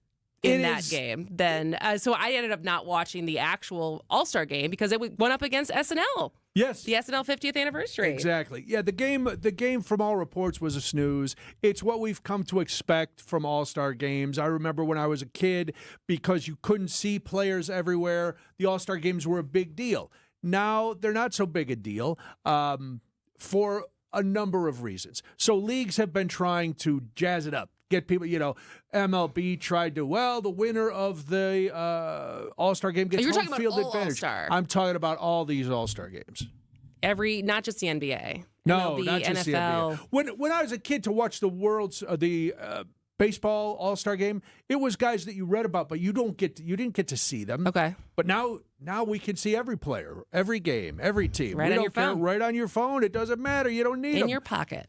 in that game than so I ended up not watching the actual All-Star game because it went up against SNL. Yes. The SNL 50th anniversary. Exactly. Yeah, the game from all reports was a snooze. It's what we've come to expect from All-Star games. I remember when I was a kid, because you couldn't see players everywhere, the All-Star games were a big deal. Now they're not so big a deal for a number of reasons. So leagues have been trying to jazz it up. Get people, MLB tried to, the winner of the All-Star game gets home field advantage. I'm talking about all these All-Star games. Not just the NBA. No, MLB, not just NFL. the NBA. When I was a kid to watch the baseball All-Star game, it was guys that you read about, but you didn't get to see them. Okay. But now we can see every player, every game, every team. Right on your phone. Right on your phone. It doesn't matter. You don't need them. In your pocket.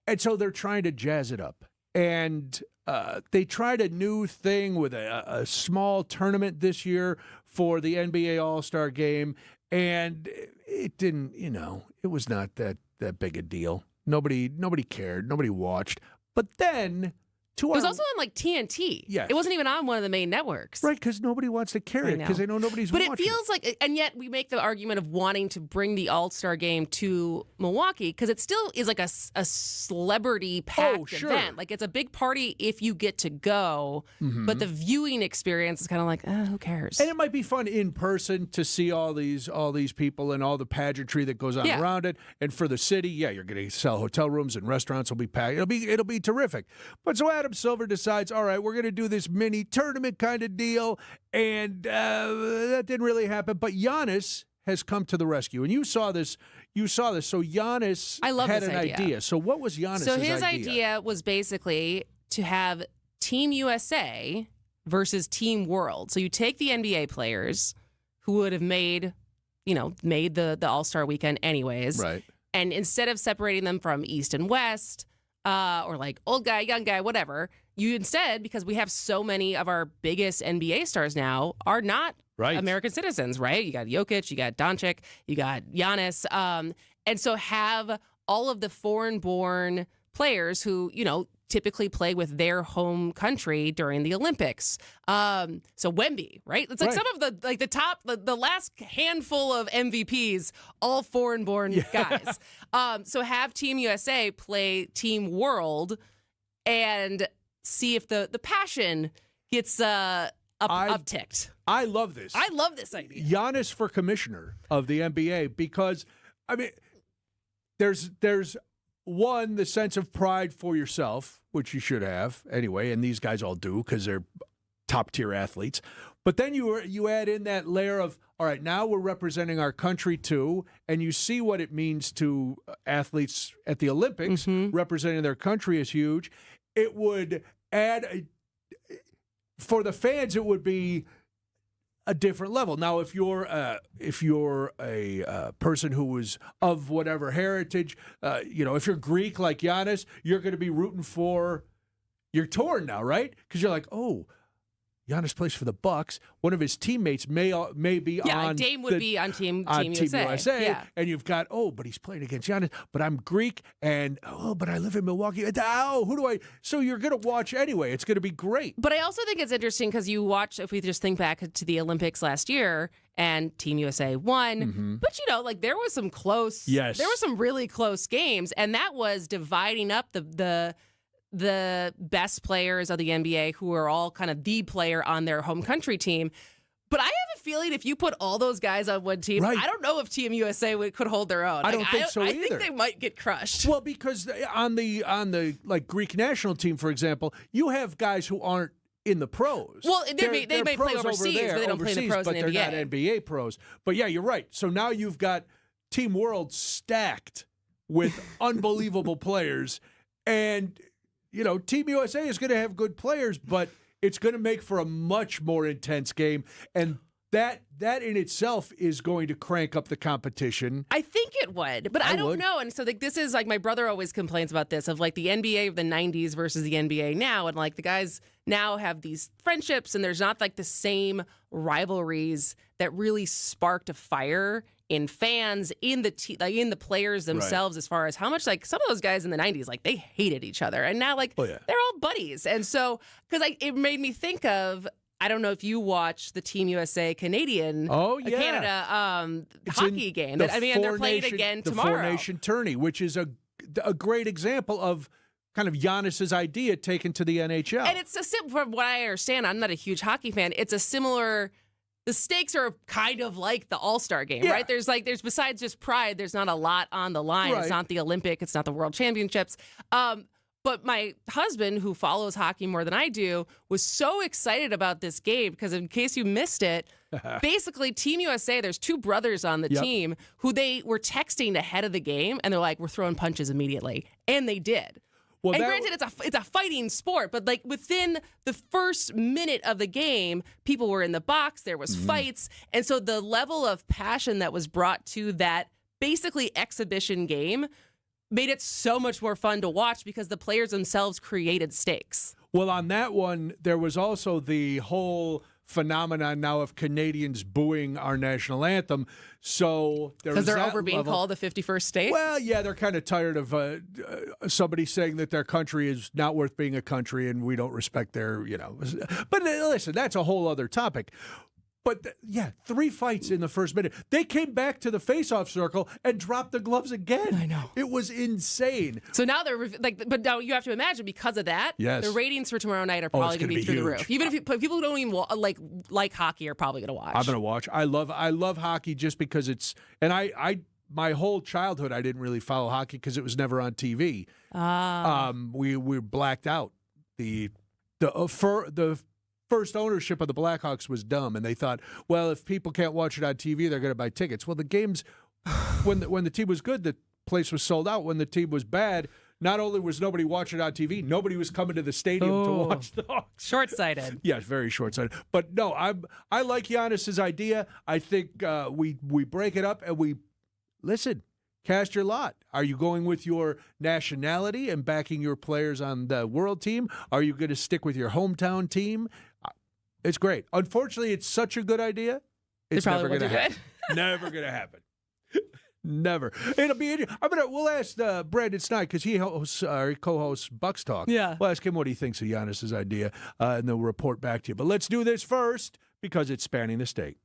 And so they're trying to jazz it up. And they tried a new thing with a small tournament this year for the NBA All-Star Game, and it didn't, it was not that big a deal. Nobody cared. Nobody watched. But then It was also on like TNT. Yes. It wasn't even on one of the main networks. Right, because nobody wants to carry it because they know nobody's watching. But it feels like, and yet we make the argument of wanting to bring the All-Star game to Milwaukee because it still is like a celebrity-packed event. Like it's a big party if you get to go, but the viewing experience is kind of like, who cares? And it might be fun in person to see all these people and all the pageantry that goes on around it. And for the city, you're going to sell hotel rooms and restaurants will be packed. It'll be terrific. But so Adam Silver decides, all right, we're going to do this mini tournament kind of deal, and that didn't really happen. But Giannis has come to the rescue, and you saw this. So Giannis had an idea. So what was Giannis' idea? So his idea was basically to have Team USA versus Team World. So you take the NBA players who would have made the All-Star weekend anyways. Right. And instead of separating them from East and West, or like old guy, young guy, whatever, you instead, because we have so many of our biggest NBA stars now, are not American citizens, right? You got Jokic, you got Doncic, you got Giannis. And so have all of the foreign-born players who, typically play with their home country during the Olympics. So Wemby, right? It's like some of the top, the last handful of MVPs, all foreign-born guys. So have Team USA play Team World and see if the passion gets upticked. I love this. I love this idea. Giannis for commissioner of the NBA because, there's one, the sense of pride for yourself, which you should have anyway, and these guys all do because they're top-tier athletes. But then you add in that layer of, all right, now we're representing our country too, and you see what it means to athletes at the Olympics. Representing their country is huge. It would add, for the fans, it would be a different level. Now, if you're a person who was of whatever heritage, if you're Greek like Giannis, you're going to be rooting for. You're torn now, right? Because you're like, oh, Giannis plays for the Bucks. One of his teammates may be on. Dame would be on Team USA. Yeah. And you've got, but he's playing against Giannis. But I'm Greek, and but I live in Milwaukee. Who do I? So you're going to watch anyway. It's going to be great. But I also think it's interesting because you watch, if we just think back to the Olympics last year, and Team USA won. But, there was some close. Yes. There were some really close games, and that was dividing up the best players of the NBA who are all kind of the player on their home country team. But I have a feeling if you put all those guys on one team, I don't know if Team USA could hold their own. I don't think so either. I think they might get crushed. Well, because on the Greek national team, for example, you have guys who aren't in the pros. Well, they may play overseas, but they don't play in the pros but in the they're NBA. not NBA pros. But yeah, you're right. So now you've got Team World stacked with unbelievable players, and Team USA is going to have good players, but it's going to make for a much more intense game, and that in itself is going to crank up the competition. I think it would, but I don't know. And so this is my brother always complains about this of the NBA of the 90s versus the NBA now, and the guys now have these friendships, and there's not the same rivalries that really sparked a fire in fans, in the players themselves, as far as how much some of those guys in the 90s, they hated each other, and now they're all buddies. And so because it made me think of, I don't know if you watch the Team USA Canada hockey game. They're playing again tomorrow. The four-nation tourney, which is a great example of kind of Giannis's idea taken to the NHL. And it's from what I understand, I'm not a huge hockey fan. It's a similar. The stakes are kind of like the All-Star game, right? There's besides just pride, there's not a lot on the line. Right. It's not the Olympic, it's not the World Championships. But my husband, who follows hockey more than I do, was so excited about this game because, in case you missed it, basically Team USA, there's two brothers on the team who they were texting ahead of the game, and they're like, we're throwing punches immediately. And they did. Well, and granted, it's a fighting sport, but within the first minute of the game, people were in the box, there was fights, and so the level of passion that was brought to that basically exhibition game made it so much more fun to watch because the players themselves created stakes. Well, on that one, there was also the whole phenomenon now of Canadians booing our national anthem. So because they're over being called the 51st state? Well, yeah, they're kind of tired of somebody saying that their country is not worth being a country and we don't respect their, But listen, that's a whole other topic. But, 3 fights in the first minute. They came back to the face-off circle and dropped the gloves again. I know. It was insane. So now they're, but now you have to imagine because of that, the ratings for tomorrow night are probably going to be through the roof. Even if people who don't even like hockey are probably going to watch. I'm going to watch. I love hockey just because it's, and I my whole childhood, I didn't really follow hockey because it was never on TV. We blacked out. The first ownership of the Blackhawks was dumb, and they thought, well, if people can't watch it on TV, they're going to buy tickets. Well, the games, when the team was good, the place was sold out. When the team was bad, not only was nobody watching it on TV, nobody was coming to the stadium to watch the Hawks. Short-sighted. Yes, very short-sighted. But no, I like Giannis's idea. I think we break it up and we listen. Cast your lot. Are you going with your nationality and backing your players on the world team? Are you going to stick with your hometown team? It's great. Unfortunately, it's such a good idea. It's never going to happen. Never going to happen. Never. It'll be. We'll ask Brandon Snide because he co-hosts Bucks Talk. Yeah. We'll ask him what he thinks of Giannis's idea, and then we'll report back to you. But let's do this first because it's spanning the state.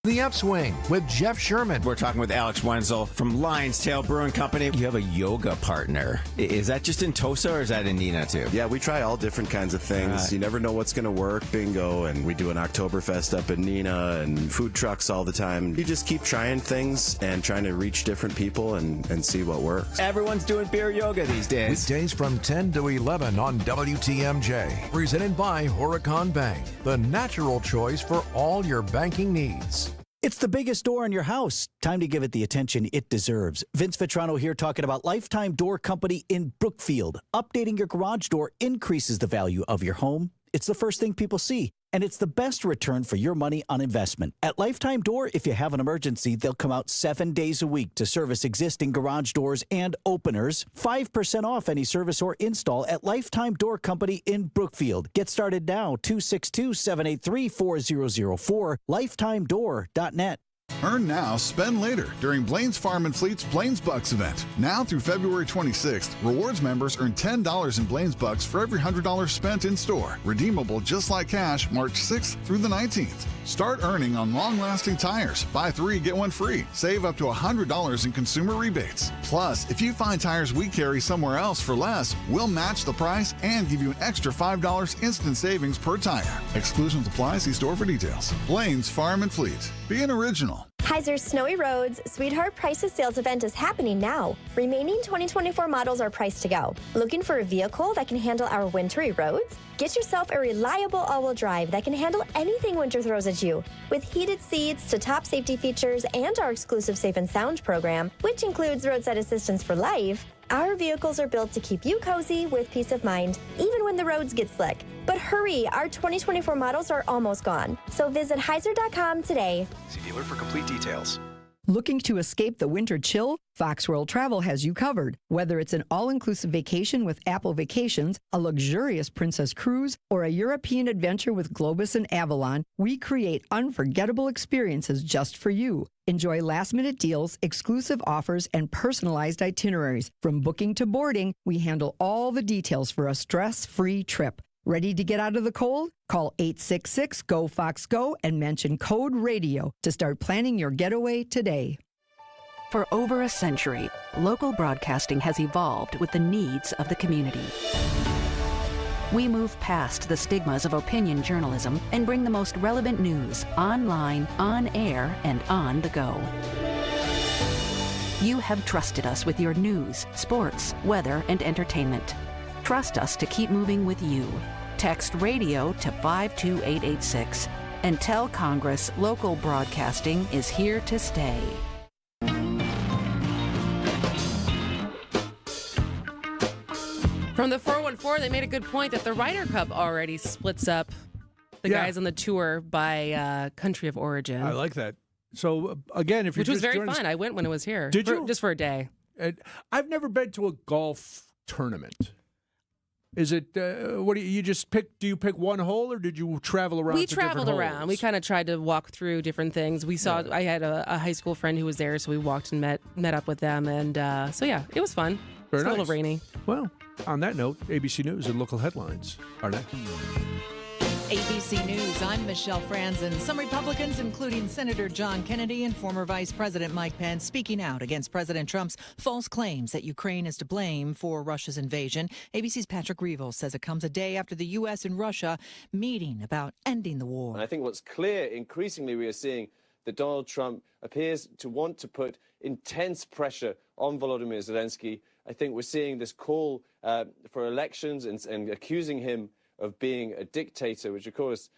The Upswing with Jeff Sherman. We're talking with Alex Wenzel from Lion's Tail Brewing Company. You have a yoga partner. Is that just in Tosa or is that in Neenah too? Yeah, we try all different kinds of things. You never know what's going to work. Bingo, and we do an Oktoberfest up in Neenah and food trucks all the time. You just keep trying things and trying to reach different people and see what works. Everyone's doing beer yoga these days. Weekdays from 10 to 11 on WTMJ. Presented by Horicon Bank, the natural choice for all your banking needs. It's the biggest door in your house. Time to give it the attention it deserves. Vince Vitrano here talking about Lifetime Door Company in Brookfield. Updating your garage door increases the value of your home. It's the first thing people see, and it's the best return for your money on investment. At Lifetime Door, if you have an emergency, they'll come out 7 days a week to service existing garage doors and openers. 5% off any service or install at Lifetime Door Company in Brookfield. Get started now, 262-783-4004, lifetimedoor.net. Earn now, spend later during Blaine's Farm and Fleet's Blaine's Bucks event. Now through February 26th, rewards members earn $10 in Blaine's Bucks for every $100 spent in store. Redeemable just like cash, March 6th through the 19th. Start earning on long-lasting tires. Buy 3, get 1 free. Save up to $100 in consumer rebates. Plus, if you find tires we carry somewhere else for less, we'll match the price and give you an extra $5 instant savings per tire. Exclusions apply. See store for details. Blaine's Farm and Fleet. Be an original. Heiser's Snowy Roads Sweetheart Prices sales event is happening now. Remaining 2024 models are priced to go. Looking for a vehicle that can handle our wintry roads? Get yourself a reliable all-wheel drive that can handle anything winter throws at you. With heated seats to top safety features and our exclusive Safe and Sound program, which includes roadside assistance for life, our vehicles are built to keep you cozy with peace of mind, even when the roads get slick. But hurry, our 2024 models are almost gone. So visit Heiser.com today. See dealer for complete details. Looking to escape the winter chill? Fox World Travel has you covered. Whether it's an all-inclusive vacation with Apple Vacations, a luxurious Princess Cruise, or a European adventure with Globus and Avalon, we create unforgettable experiences just for you. Enjoy last-minute deals, exclusive offers, and personalized itineraries. From booking to boarding, we handle all the details for a stress-free trip. Ready to get out of the cold? Call 866-GO-FOX-GO and mention code RADIO to start planning your getaway today. For over a century, local broadcasting has evolved with the needs of the community. We move past the stigmas of opinion journalism and bring the most relevant news online, on air, and on the go. You have trusted us with your news, sports, weather, and entertainment. Trust us to keep moving with you. Text RADIO to 52886 and tell Congress local broadcasting is here to stay. From the 414, they made a good point that the Ryder Cup already splits up the guys on the tour by country of origin. I like that. So, again, if you're Which was just very fun. I went when it was here. Did you? Just for a day. I've never been to a golf tournament. Is it, what do you just pick? Do you pick one hole or did you travel around? We to traveled different around. holes? We kind of tried to walk through different things. We saw, I had a high school friend who was there, so we walked and met up with them. And so, yeah, it was fun. Very It's a little nice. rainy. Well, on that note, ABC News and local headlines are next. ABC News, I'm Michelle Franzen. Some Republicans, including Senator John Kennedy and former Vice President Mike Pence, speaking out against President Trump's false claims that Ukraine is to blame for Russia's invasion. ABC's Patrick Reevell says it comes a day after the U.S. and Russia meeting about ending the war. And I think what's clear, increasingly we are seeing that Donald Trump appears to want to put intense pressure on Volodymyr Zelensky. I think we're seeing this call for elections and accusing him of being a dictator, which, of course,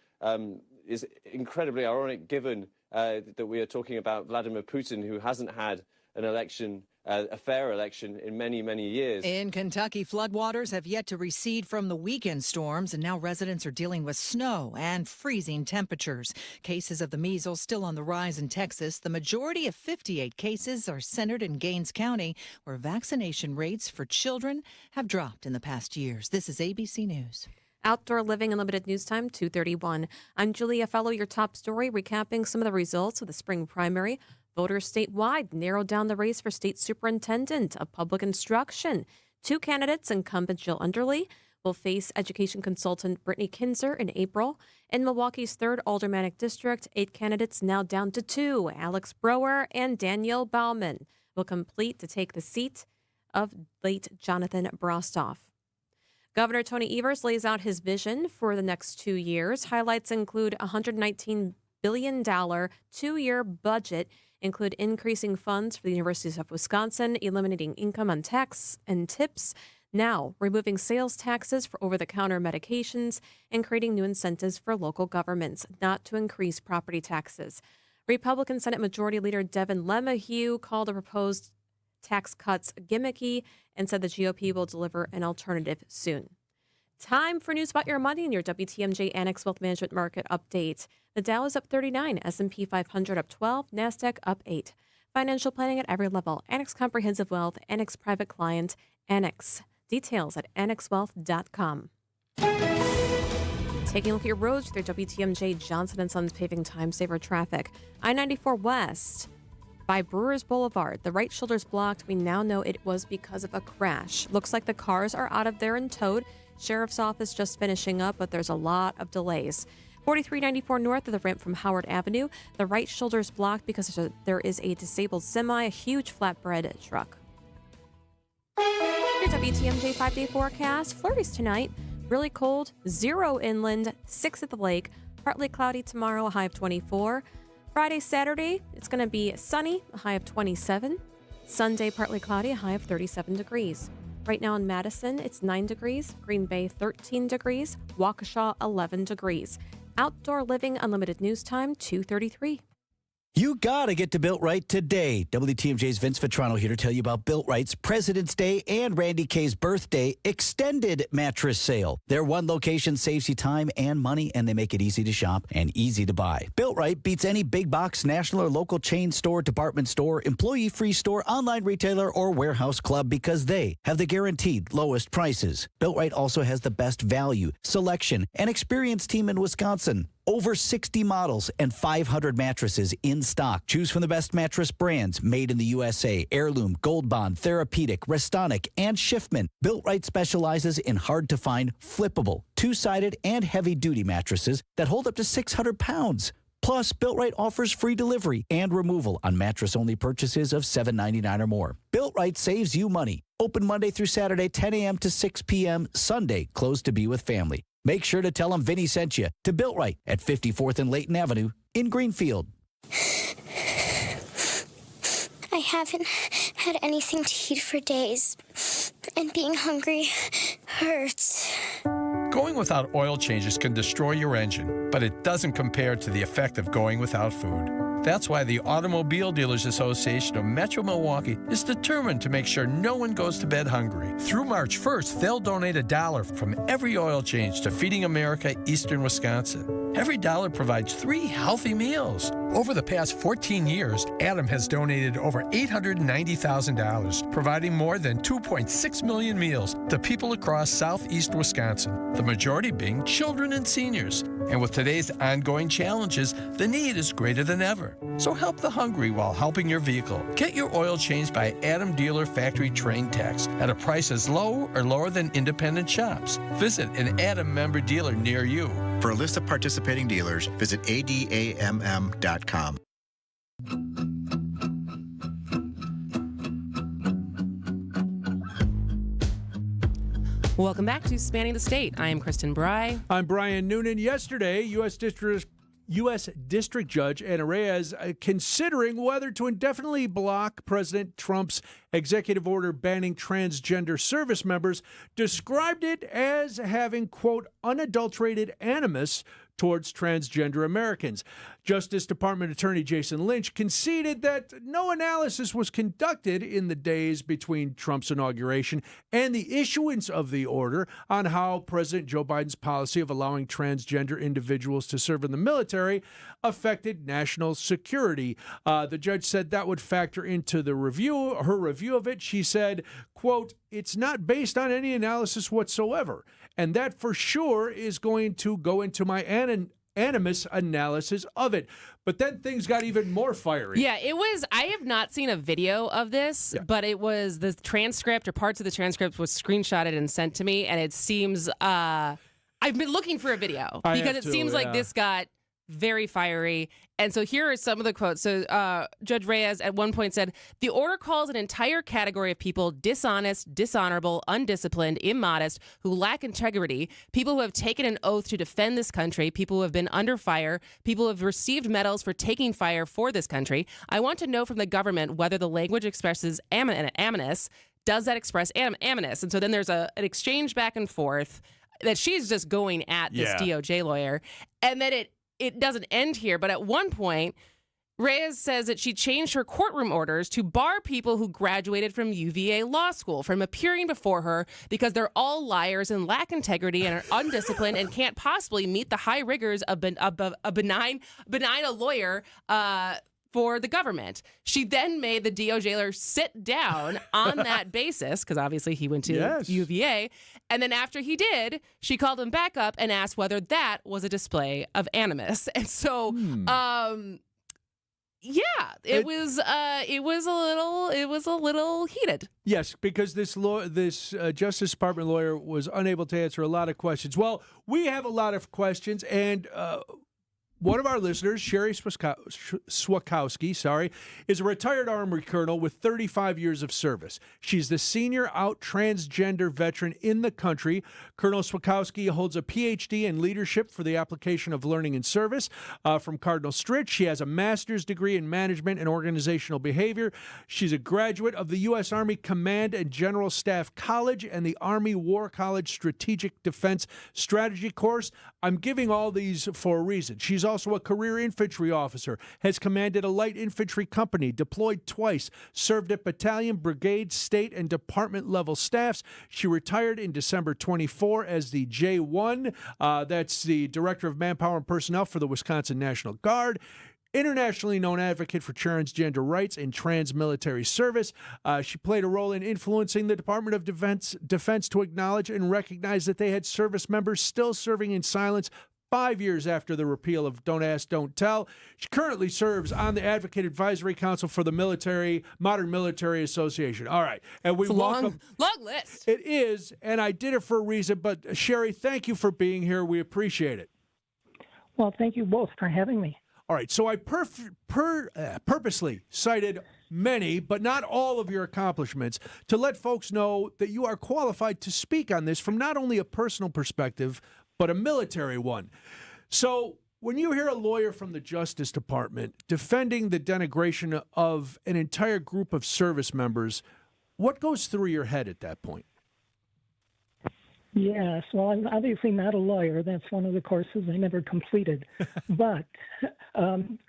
is incredibly ironic given that we are talking about Vladimir Putin, who hasn't had an election, a fair election, in many, many years. In Kentucky, floodwaters have yet to recede from the weekend storms, and now residents are dealing with snow and freezing temperatures. Cases of the measles still on the rise in Texas. The majority of 58 cases are centered in Gaines County, where vaccination rates for children have dropped in the past years. This is ABC News. Outdoor Living and Limited News Time, 2:31. I'm Julia Fellow, your top story, recapping some of the results of the spring primary. Voters statewide narrowed down the race for state superintendent of public instruction. Two candidates, incumbent Jill Underly will face education consultant Brittany Kinzer in April. In Milwaukee's 3rd Aldermanic District, 8 candidates now down to 2. Alex Brower and Danielle Bauman will complete to take the seat of late Jonathan Brostoff. Governor Tony Evers lays out his vision for the next 2 years. Highlights include a $119 billion 2-year budget, include increasing funds for the University of Wisconsin, eliminating income on tax and tips, now removing sales taxes for over-the-counter medications, and creating new incentives for local governments not to increase property taxes. Republican Senate Majority Leader Devin LeMahieu called the proposed tax cuts gimmicky and said the GOP will deliver an alternative soon. Time for news about your money and your WTMJ Annex Wealth Management Market Update. The Dow is up 39, S&P 500 up 12, NASDAQ up 8. Financial planning at every level. Annex Comprehensive Wealth, Annex Private Client, Annex. Details at annexwealth.com. Taking a look at your roads through WTMJ Johnson & Sons Paving Time Saver Traffic. I-94 West by Brewers Boulevard. The right shoulder's blocked. We now know it was because of a crash. Looks like the cars are out of there and towed. Sheriff's office just finishing up, but there's a lot of delays. 4394 north of the ramp from Howard Avenue. The right shoulder's blocked because there is a disabled semi, a huge flatbread truck. Your WTMJ 5-day forecast. Flurries tonight. Really cold. 0 inland, 6 at the lake. Partly cloudy tomorrow, a high of 24. Friday, Saturday, it's going to be sunny, a high of 27. Sunday, partly cloudy, a high of 37 degrees. Right now in Madison, it's 9 degrees. Green Bay, 13 degrees. Waukesha, 11 degrees. Outdoor living unlimited news time, 2:33. You gotta get to Built Right today. WTMJ's Vince Vitrano here to tell you about Built Right's President's Day and Randy Kay's birthday extended mattress sale. Their one location saves you time and money, and they make it easy to shop and easy to buy. Built Right beats any big box, national or local chain store, department store, employee-free store, online retailer, or warehouse club because they have the guaranteed lowest prices. Built Right also has the best value, selection, and experienced team in Wisconsin. Over 60 models and 500 mattresses in stock. Choose from the best mattress brands made in the USA. Heirloom, Gold Bond, Therapeutic, Restonic, and Shiftman. Built Right specializes in hard-to-find, flippable, two-sided, and heavy-duty mattresses that hold up to 600 pounds. Plus, Built Right offers free delivery and removal on mattress-only purchases of $7.99 or more. Built Right saves you money. Open Monday through Saturday, 10 a.m. to 6 p.m. Sunday, closed to be with family. Make sure to tell them Vinny sent you to Built Right at 54th and Layton Avenue in Greenfield. I haven't had anything to eat for days, and being hungry hurts. Going without oil changes can destroy your engine, but it doesn't compare to the effect of going without food. That's why the Automobile Dealers Association of Metro Milwaukee is determined to make sure no one goes to bed hungry. Through March 1st, they'll donate $1 from every oil change to Feeding America Eastern Wisconsin. Every dollar provides 3 healthy meals. Over the past 14 years, Adam has donated over $890,000, providing more than 2.6 million meals to people across southeast Wisconsin, the majority being children and seniors. And with today's ongoing challenges, the need is greater than ever. So help the hungry while helping your vehicle. Get your oil changed by Adam Dealer Factory Trained Techs at a price as low or lower than independent shops. Visit an Adam member dealer near you. For a list of participating dealers, visit adamm.com. Welcome back to Spanning the State. I am Kristen Bry. I'm Brian Noonan. Yesterday, U.S. District Judge Anna Reyes considering whether to indefinitely block President Trump's executive order banning transgender service members, described it as having, quote, unadulterated animus towards transgender Americans. Justice Department Attorney Jason Lynch conceded that no analysis was conducted in the days between Trump's inauguration and the issuance of the order on how President Joe Biden's policy of allowing transgender individuals to serve in the military affected national security. The judge said that would factor into her review of it. She said, quote, it's not based on any analysis whatsoever. And that for sure is going to go into my animus analysis of it. But then things got even more fiery. Yeah, it was. I have not seen a video of this, but it was the transcript or parts of the transcript was screenshotted and sent to me, and it seems. I've been looking for a video because it seems like this got very fiery. And so here are some of the quotes. So Judge Reyes at one point said, the order calls an entire category of people dishonest, dishonorable, undisciplined, immodest, who lack integrity, people who have taken an oath to defend this country, people who have been under fire, people who have received medals for taking fire for this country. I want to know from the government whether the language expresses aminus. Does that express aminus? And so then there's an exchange back and forth that she's just going at this DOJ lawyer. And then it doesn't end here, but at one point, Reyes says that she changed her courtroom orders to bar people who graduated from UVA Law School from appearing before her because they're all liars and lack integrity and are undisciplined and can't possibly meet the high rigors of a benign a lawyer for the government. She then made the DOJler sit down on that basis, because obviously he went to UVA. And then after he did, she called him back up and asked whether that was a display of animus. And so, it was a little heated. Yes, because this Justice Department lawyer was unable to answer a lot of questions. Well, we have a lot of questions, and one of our listeners, Sherry Swakowski, is a retired Army colonel with 35 years of service. She's the senior out transgender veteran in the country. Colonel Swakowski holds a PhD in leadership for the application of learning and service from Cardinal Stritch. She has a master's degree in management and organizational behavior. She's a graduate of the U.S. Army Command and General Staff College and the Army War College Strategic Defense Strategy course. I'm giving all these for a reason. She's also a career infantry officer, has commanded a light infantry company, deployed twice, served at battalion, brigade, state, and department level staffs. She retired in December 24 as the J1. That's the Director of Manpower and Personnel for the Wisconsin National Guard. Internationally known advocate for transgender rights and trans-military service. She played a role in influencing the Department of Defense to acknowledge and recognize that they had service members still serving in silence 5 years after the repeal of Don't Ask, Don't Tell. She currently serves on the Advocate Advisory Council for the Modern Military Association. All right. And we welcome... Long list. It is, and I did it for a reason, but Sherry, thank you for being here. We appreciate it. Well, thank you both for having me. All right, so I purposely cited many, but not all of your accomplishments to let folks know that you are qualified to speak on this from not only a personal perspective, but a military one. So when you hear a lawyer from the Justice Department defending the denigration of an entire group of service members, what goes through your head at that point? Yes, well, I'm obviously not a lawyer. That's one of the courses I never completed. But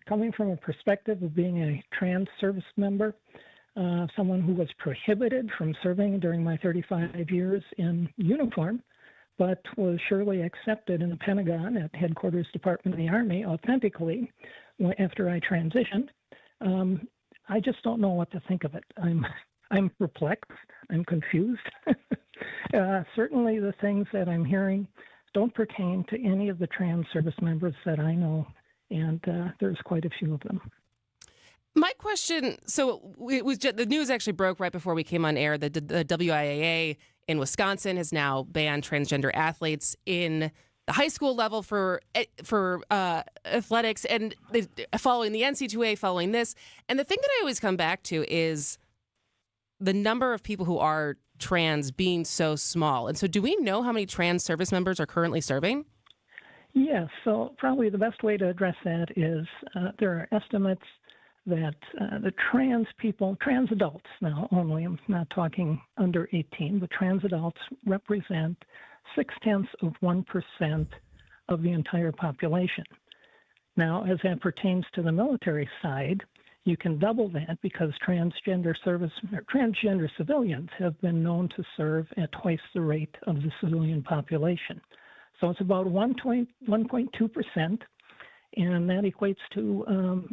coming from a perspective of being a trans service member, someone who was prohibited from serving during my 35 years in uniform, but was surely accepted in the Pentagon at Headquarters Department of the Army authentically after I transitioned, I just don't know what to think of it. I'm perplexed. I'm confused. Certainly the things that I'm hearing don't pertain to any of the trans service members that I know, and there's quite a few of them. My question, so it was just, the news actually broke right before we came on air. The WIAA in Wisconsin has now banned transgender athletes in the high school level for athletics, and following the NC2A, following this. And the thing that I always come back to is the number of people who are trans being so small. And so do we know how many trans service members are currently serving? Yes, so probably the best way to address that is there are estimates that the trans people, trans adults now only, I'm not talking under 18, but trans adults represent 0.6% of the entire population. Now, as that pertains to the military side, you can double that because transgender civilians have been known to serve at twice the rate of the civilian population. So it's about 1.2%. And that equates to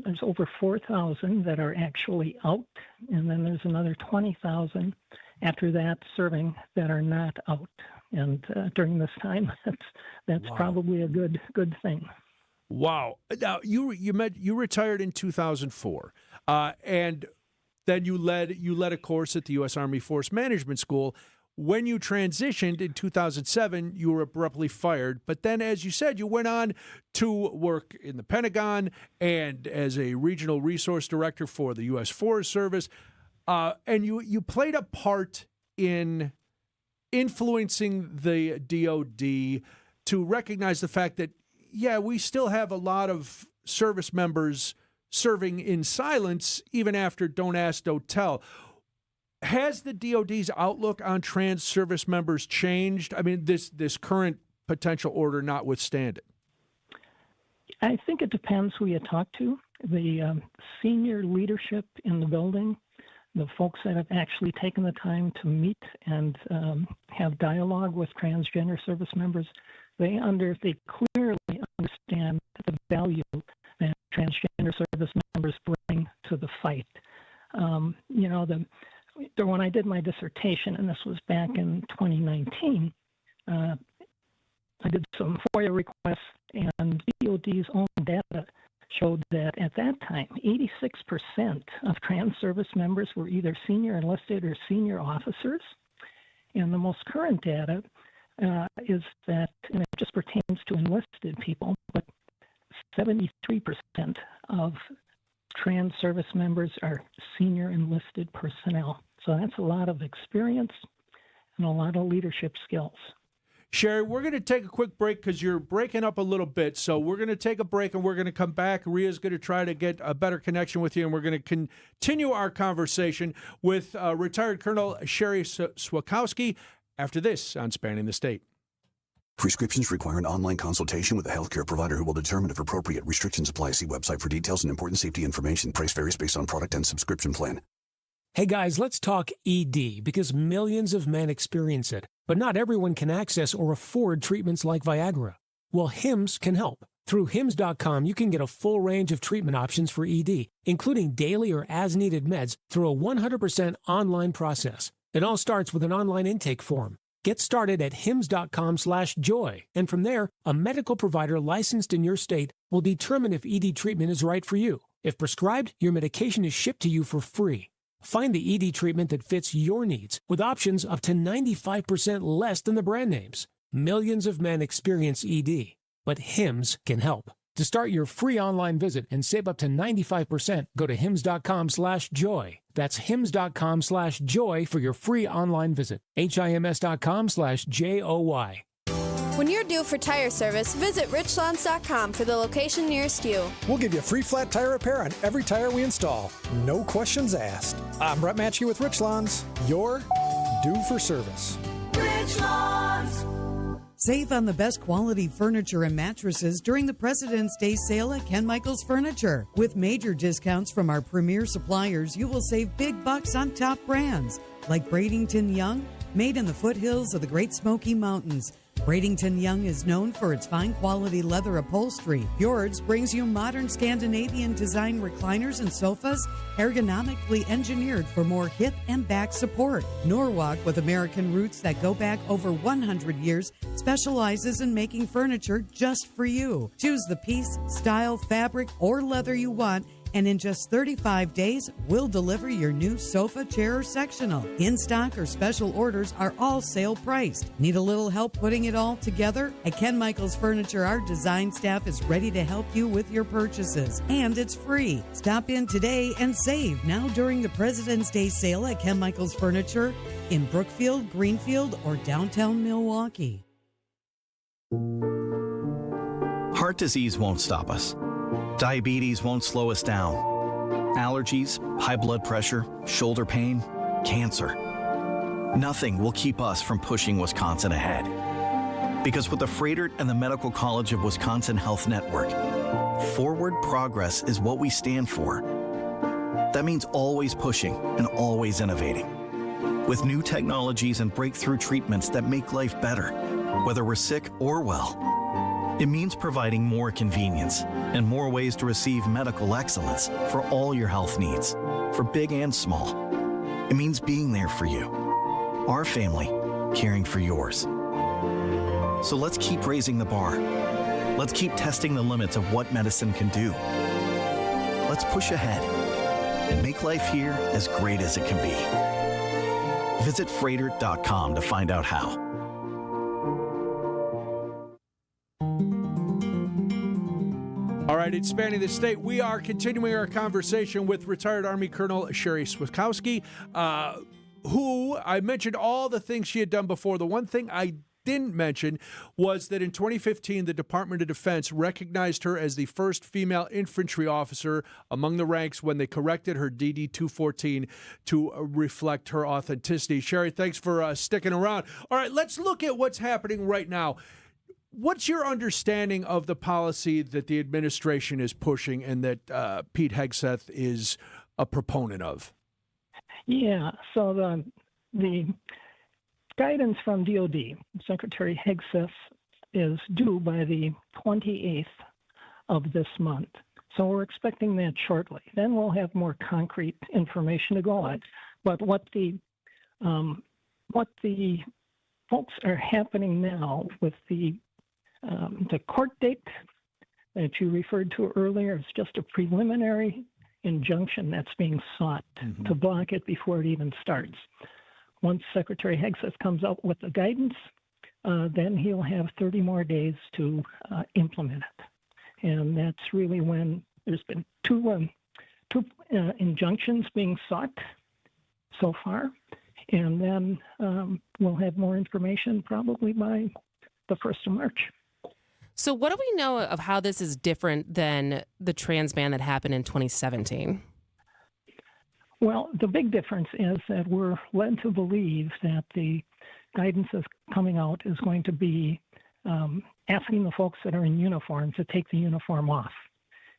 there's over 4,000 that are actually out, and then there's another 20,000 after that serving that are not out. And during this time, that's probably a good thing. Wow. Now, you retired in 2004, and then you led a course at the U.S. Army Force Management School. When you transitioned in 2007, you were abruptly fired. But then, as you said, you went on to work in the Pentagon and as a regional resource director for the U.S. Forest Service. And you played a part in influencing the DOD to recognize the fact that, yeah, we still have a lot of service members serving in silence, even after Don't Ask, Don't Tell. Has the DOD's outlook on trans service members changed? I mean, this current potential order notwithstanding. I think it depends who you talk to. The senior leadership in the building, the folks that have actually taken the time to meet and have dialogue with transgender service members, they clearly understand the value that transgender service members bring to the fight. When I did my dissertation, and this was back in 2019, I did some FOIA requests, and DOD's own data showed that at that time, 86% of trans service members were either senior enlisted or senior officers. And the most current data is that, and it just pertains to enlisted people, but 73% of trans service members are senior enlisted personnel. So that's a lot of experience and a lot of leadership skills. Sherry, we're going to take a quick break because you're breaking up a little bit. So we're going to take a break and we're going to come back. Ria's going to try to get a better connection with you, and we're going to continue our conversation with retired Colonel Sherry Swakowski after this on Spanning the State. Prescriptions require an online consultation with a healthcare provider who will determine if appropriate. Restrictions apply. See website for details and important safety information. Price varies based on product and subscription plan. Hey guys, let's talk ED because millions of men experience it, but not everyone can access or afford treatments like Viagra. Well, Hims can help. Through Hims.com, you can get a full range of treatment options for ED, including daily or as-needed meds through a 100% online process. It all starts with an online intake form. Get started at hims.com/joy, and from there, a medical provider licensed in your state will determine if ED treatment is right for you. If prescribed, your medication is shipped to you for free. Find the ED treatment that fits your needs with options up to 95% less than the brand names. Millions of men experience ED, but Hims can help. To start your free online visit and save up to 95%, go to hims.com/joy. That's hims.com/joy for your free online visit. HIMS.com/JOY. When you're due for tire service, visit richlands.com for the location nearest you. We'll give you free flat tire repair on every tire we install. No questions asked. I'm Brett Matchey with Richlands. You're due for service. Richlands. Save on the best quality furniture and mattresses during the President's Day sale at Ken Michaels Furniture. With major discounts from our premier suppliers, you will save big bucks on top brands like Bradenton Young, made in the foothills of the Great Smoky Mountains. Bradenton Young is known for its fine quality leather upholstery. Fjords brings you modern Scandinavian design recliners and sofas, ergonomically engineered for more hip and back support. Norwalk, with American roots that go back over 100 years, specializes in making furniture just for you. Choose the piece, style, fabric, or leather you want, and in just 35 days, we'll deliver your new sofa, chair, or sectional. In-stock or special orders are all sale priced. Need a little help putting it all together? At Ken Michaels Furniture, our design staff is ready to help you with your purchases, and it's free. Stop in today and save now during the President's Day sale at Ken Michaels Furniture in Brookfield, Greenfield, or downtown Milwaukee. Heart disease won't stop us. Diabetes won't slow us down. Allergies, high blood pressure, shoulder pain, cancer. Nothing will keep us from pushing Wisconsin ahead. Because with the Froedtert and the Medical College of Wisconsin Health Network, forward progress is what we stand for. That means always pushing and always innovating. With new technologies and breakthrough treatments that make life better, whether we're sick or well. It means providing more convenience and more ways to receive medical excellence for all your health needs, for big and small. It means being there for you, our family, caring for yours. So let's keep raising the bar. Let's keep testing the limits of what medicine can do. Let's push ahead and make life here as great as it can be. Visit Freighter.com to find out how. All right, it's Spanning the State. We are continuing our conversation with retired Army Colonel Sherry Switkowski, who I mentioned all the things she had done before. The one thing I didn't mention was that in 2015, the Department of Defense recognized her as the first female infantry officer among the ranks when they corrected her DD-214 to reflect her authenticity. Sherry, thanks for sticking around. All right, let's look at what's happening right now. What's your understanding of the policy that the administration is pushing and that Pete Hegseth is a proponent of? Yeah, so the guidance from DOD, Secretary Hegseth, is due by the 28th of this month. So we're expecting that shortly. Then we'll have more concrete information to go on. But what the folks are happening now with the court date that you referred to earlier is just a preliminary injunction that's being sought to block it before it even starts. Once Secretary Hegseth comes out with the guidance, then he'll have 30 more days to implement it. And that's really when there's been two injunctions being sought so far. And then we'll have more information probably by the 1st of March. So what do we know of how this is different than the trans ban that happened in 2017? Well, the big difference is that we're led to believe that the guidance that's coming out is going to be asking the folks that are in uniform to take the uniform off.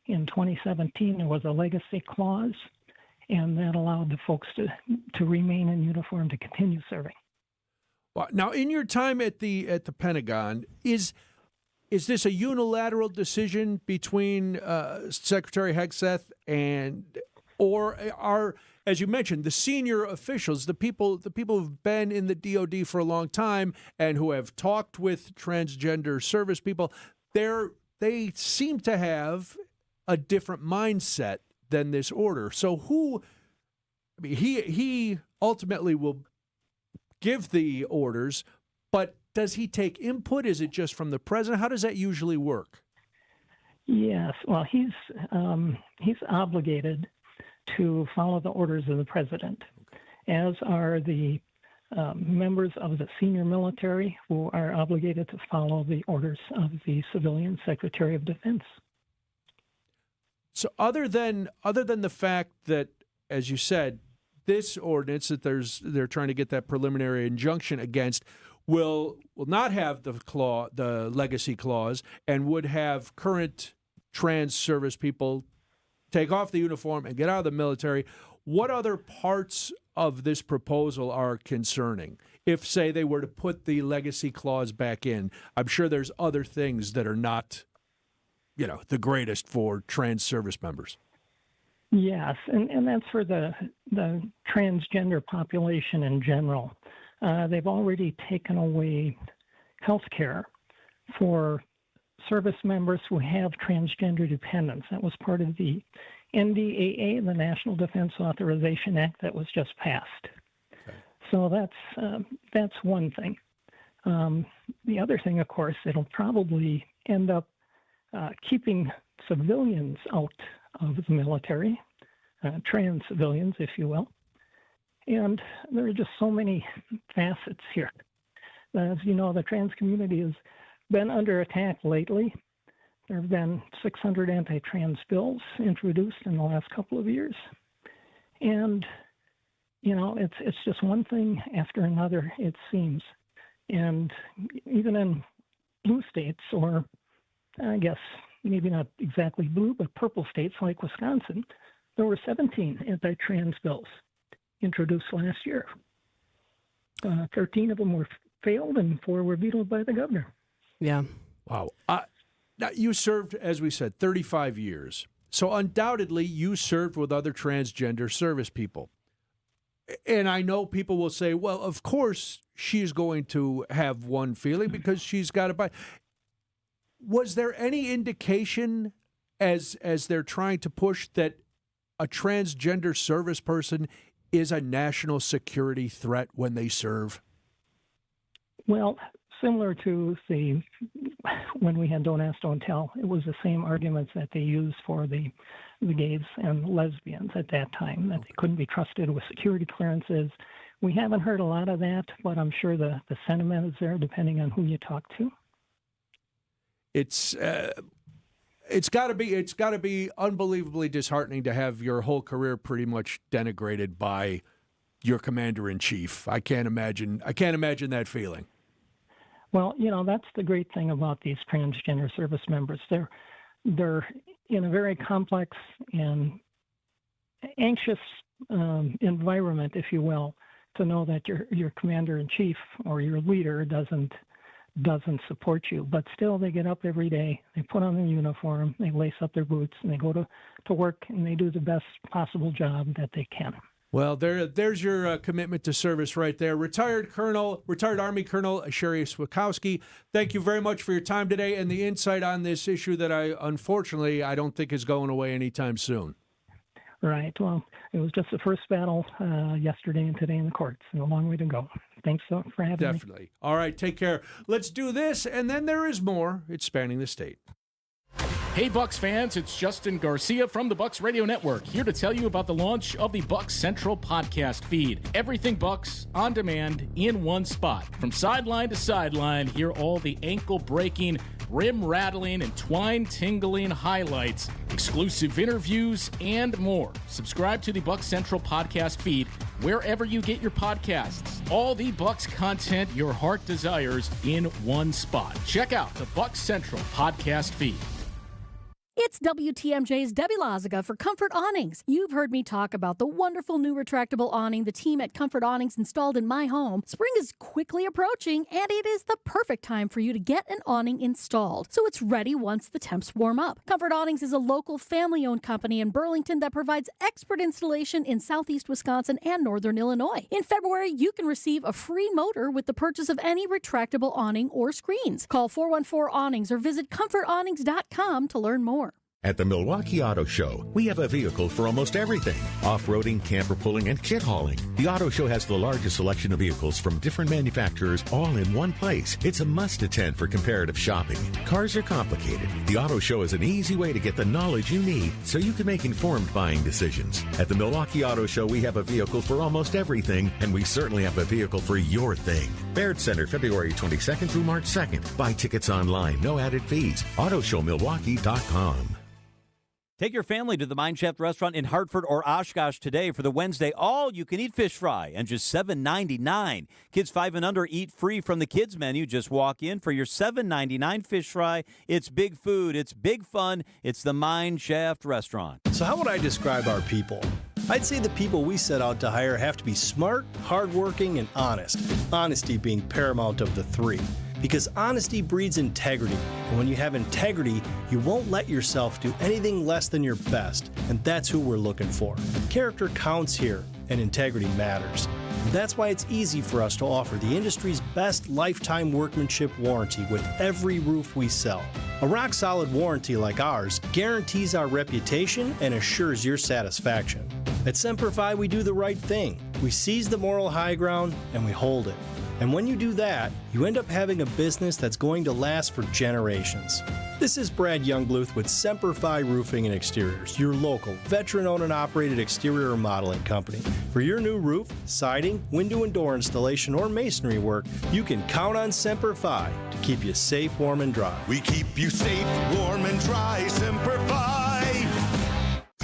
In 2017, there was a legacy clause, and that allowed the folks to remain in uniform to continue serving. Well, now, in your time at the Pentagon, is this a unilateral decision between Secretary Hegseth or are, as you mentioned, the senior officials, the people who've been in the DOD for a long time and who have talked with transgender service people, they seem to have a different mindset than this order. So he ultimately will give the orders, but does he take input? Is it just from the president? How does that usually work? Yes, well, he's obligated to follow the orders of the president, as are the members of the senior military who are obligated to follow the orders of the civilian Secretary of Defense. So other than the fact that, as you said, this ordinance that they're trying to get that preliminary injunction against will not have the legacy clause and would have current trans service people take off the uniform and get out of the military. What other parts of this proposal are concerning? If, say, they were to put the legacy clause back in, I'm sure there's other things that are not, the greatest for trans service members. Yes, and that's for the transgender population in general. They've already taken away health care for service members who have transgender dependents. That was part of the NDAA, the National Defense Authorization Act, that was just passed. Okay. So that's one thing. The other thing, of course, it'll probably end up keeping civilians out of the military, trans civilians, if you will. And there are just so many facets here. As you know, the trans community has been under attack lately. There have been 600 anti-trans bills introduced in the last couple of years. And, it's just one thing after another, it seems. And even in blue states, or I guess maybe not exactly blue, but purple states like Wisconsin, there were 17 anti-trans bills introduced last year. 13 of them were failed and 4 were vetoed by the governor. Yeah. Wow. Now, you served, as we said, 35 years. So undoubtedly, you served with other transgender service people. And I know people will say, well, of course she's going to have one feeling because she's got to buy. Was there any indication as they're trying to push that a transgender service person is a national security threat when they serve? Well, similar to when we had Don't Ask, Don't Tell, it was the same arguments that they used for the gays and lesbians at that time, that they couldn't be trusted with security clearances. We haven't heard a lot of that, but I'm sure the sentiment is there depending on who you talk to. It's got to be unbelievably disheartening to have your whole career pretty much denigrated by your commander-in-chief. I can't imagine that feeling. Well, that's the great thing about these transgender service members. They're in a very complex and anxious environment, if you will, to know that your commander-in-chief or your leader doesn't support you. But still, they get up every day, they put on their uniform, they lace up their boots, and they go to work, and they do the best possible job that they can. Well, there's your commitment to service right there. Retired Army Colonel Sherry Switkowski, thank you very much for your time today and the insight on this issue that unfortunately I don't think is going away anytime soon. Right. Well, it was just the first battle yesterday and today in the courts, and a long way to go. Thanks for having me. Definitely. All right, take care. Let's do this, and then there is more. It's Spanning the State. Hey Bucks fans, it's Justin Garcia from the Bucks Radio Network, here to tell you about the launch of the Bucks Central podcast feed. Everything Bucks, on demand, in one spot. From sideline to sideline, hear all the ankle-breaking, rim-rattling, and twine-tingling highlights, exclusive interviews, and more. Subscribe to the Bucks Central podcast feed wherever you get your podcasts. All the Bucks content your heart desires in one spot. Check out the Bucks Central podcast feed. It's WTMJ's Debbie Loziga for Comfort Awnings. You've heard me talk about the wonderful new retractable awning the team at Comfort Awnings installed in my home. Spring is quickly approaching, and it is the perfect time for you to get an awning installed, so it's ready once the temps warm up. Comfort Awnings is a local family-owned company in Burlington that provides expert installation in southeast Wisconsin and northern Illinois. In February, you can receive a free motor with the purchase of any retractable awning or screens. Call 414-AWNINGS or visit comfortawnings.com to learn more. At the Milwaukee Auto Show, we have a vehicle for almost everything. Off-roading, camper pulling, and kit hauling. The Auto Show has the largest selection of vehicles from different manufacturers all in one place. It's a must-attend for comparative shopping. Cars are complicated. The Auto Show is an easy way to get the knowledge you need so you can make informed buying decisions. At the Milwaukee Auto Show, we have a vehicle for almost everything, and we certainly have a vehicle for your thing. Baird Center, February 22nd through March 2nd. Buy tickets online, no added fees. AutoShowMilwaukee.com. Take your family to the Mine Shaft Restaurant in Hartford or Oshkosh today for the Wednesday all-you-can-eat fish fry and just $7.99. Kids 5 and under eat free from the kids menu. Just walk in for your $7.99 fish fry. It's big food. It's big fun. It's the Mine Shaft Restaurant. So how would I describe our people? I'd say the people we set out to hire have to be smart, hardworking, and honest. Honesty being paramount of the three. Because honesty breeds integrity, and when you have integrity, you won't let yourself do anything less than your best, and that's who we're looking for. Character counts here, and integrity matters. And that's why it's easy for us to offer the industry's best lifetime workmanship warranty with every roof we sell. A rock-solid warranty like ours guarantees our reputation and assures your satisfaction. At Semper Fi, we do the right thing. We seize the moral high ground, and we hold it. And when you do that, you end up having a business that's going to last for generations. This is Brad Youngbluth with Semper Fi Roofing and Exteriors, your local, veteran-owned and operated exterior remodeling company. For your new roof, siding, window and door installation, or masonry work, you can count on Semper Fi to keep you safe, warm, and dry. We keep you safe, warm, and dry, Semper Fi.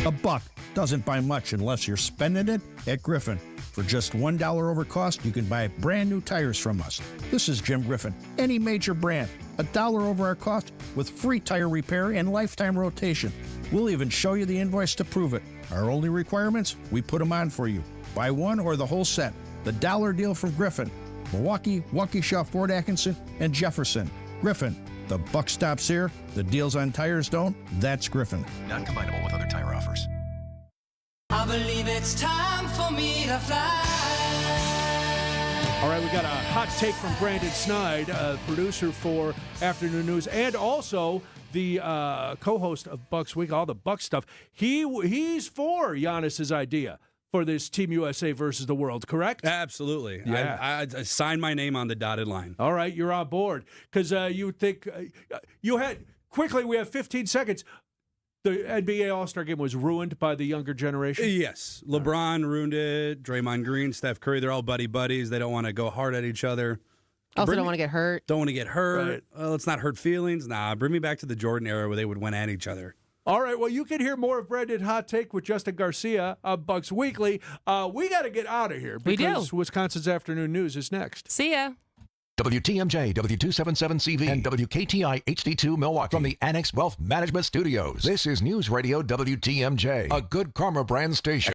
A buck doesn't buy much unless you're spending it at Griffin. For just $1 over cost, you can buy brand new tires from us. This is Jim Griffin. Any major brand, $1 over our cost with free tire repair and lifetime rotation. We'll even show you the invoice to prove it. Our only requirements, we put them on for you. Buy one or the whole set. The dollar deal from Griffin. Milwaukee, Waukesha, Fort Atkinson, and Jefferson. Griffin. The buck stops here. The deals on tires don't. That's Griffin. Not combinable with other tire offers. I believe it's time for me to fly. All right, we got a hot take from Brandon Snide, producer for Afternoon News, and also the co-host of Bucks Week, all the Bucks stuff. He's for Giannis's idea for this Team USA versus the world, correct? Absolutely. Yeah. I signed my name on the dotted line. All right, you're on board. Because you would think you had quickly. We have 15 seconds. The NBA All-Star Game was ruined by the younger generation? Yes. LeBron ruined it. Draymond Green, Steph Curry, they're all buddies. They don't want to go hard at each other. Also don't want to get hurt. Don't want to get hurt. Right. Let's not hurt feelings. Nah, bring me back to the Jordan era where they would win at each other. All right, well, you can hear more of Brandon Hot Take with Justin Garcia on Bucks Weekly. We got to get out of here because Wisconsin's Afternoon News is next. See ya. WTMJ, W277CV, and WKTI HD2 Milwaukee from the Annex Wealth Management Studios. This is News Radio WTMJ, a Good Karma brand station.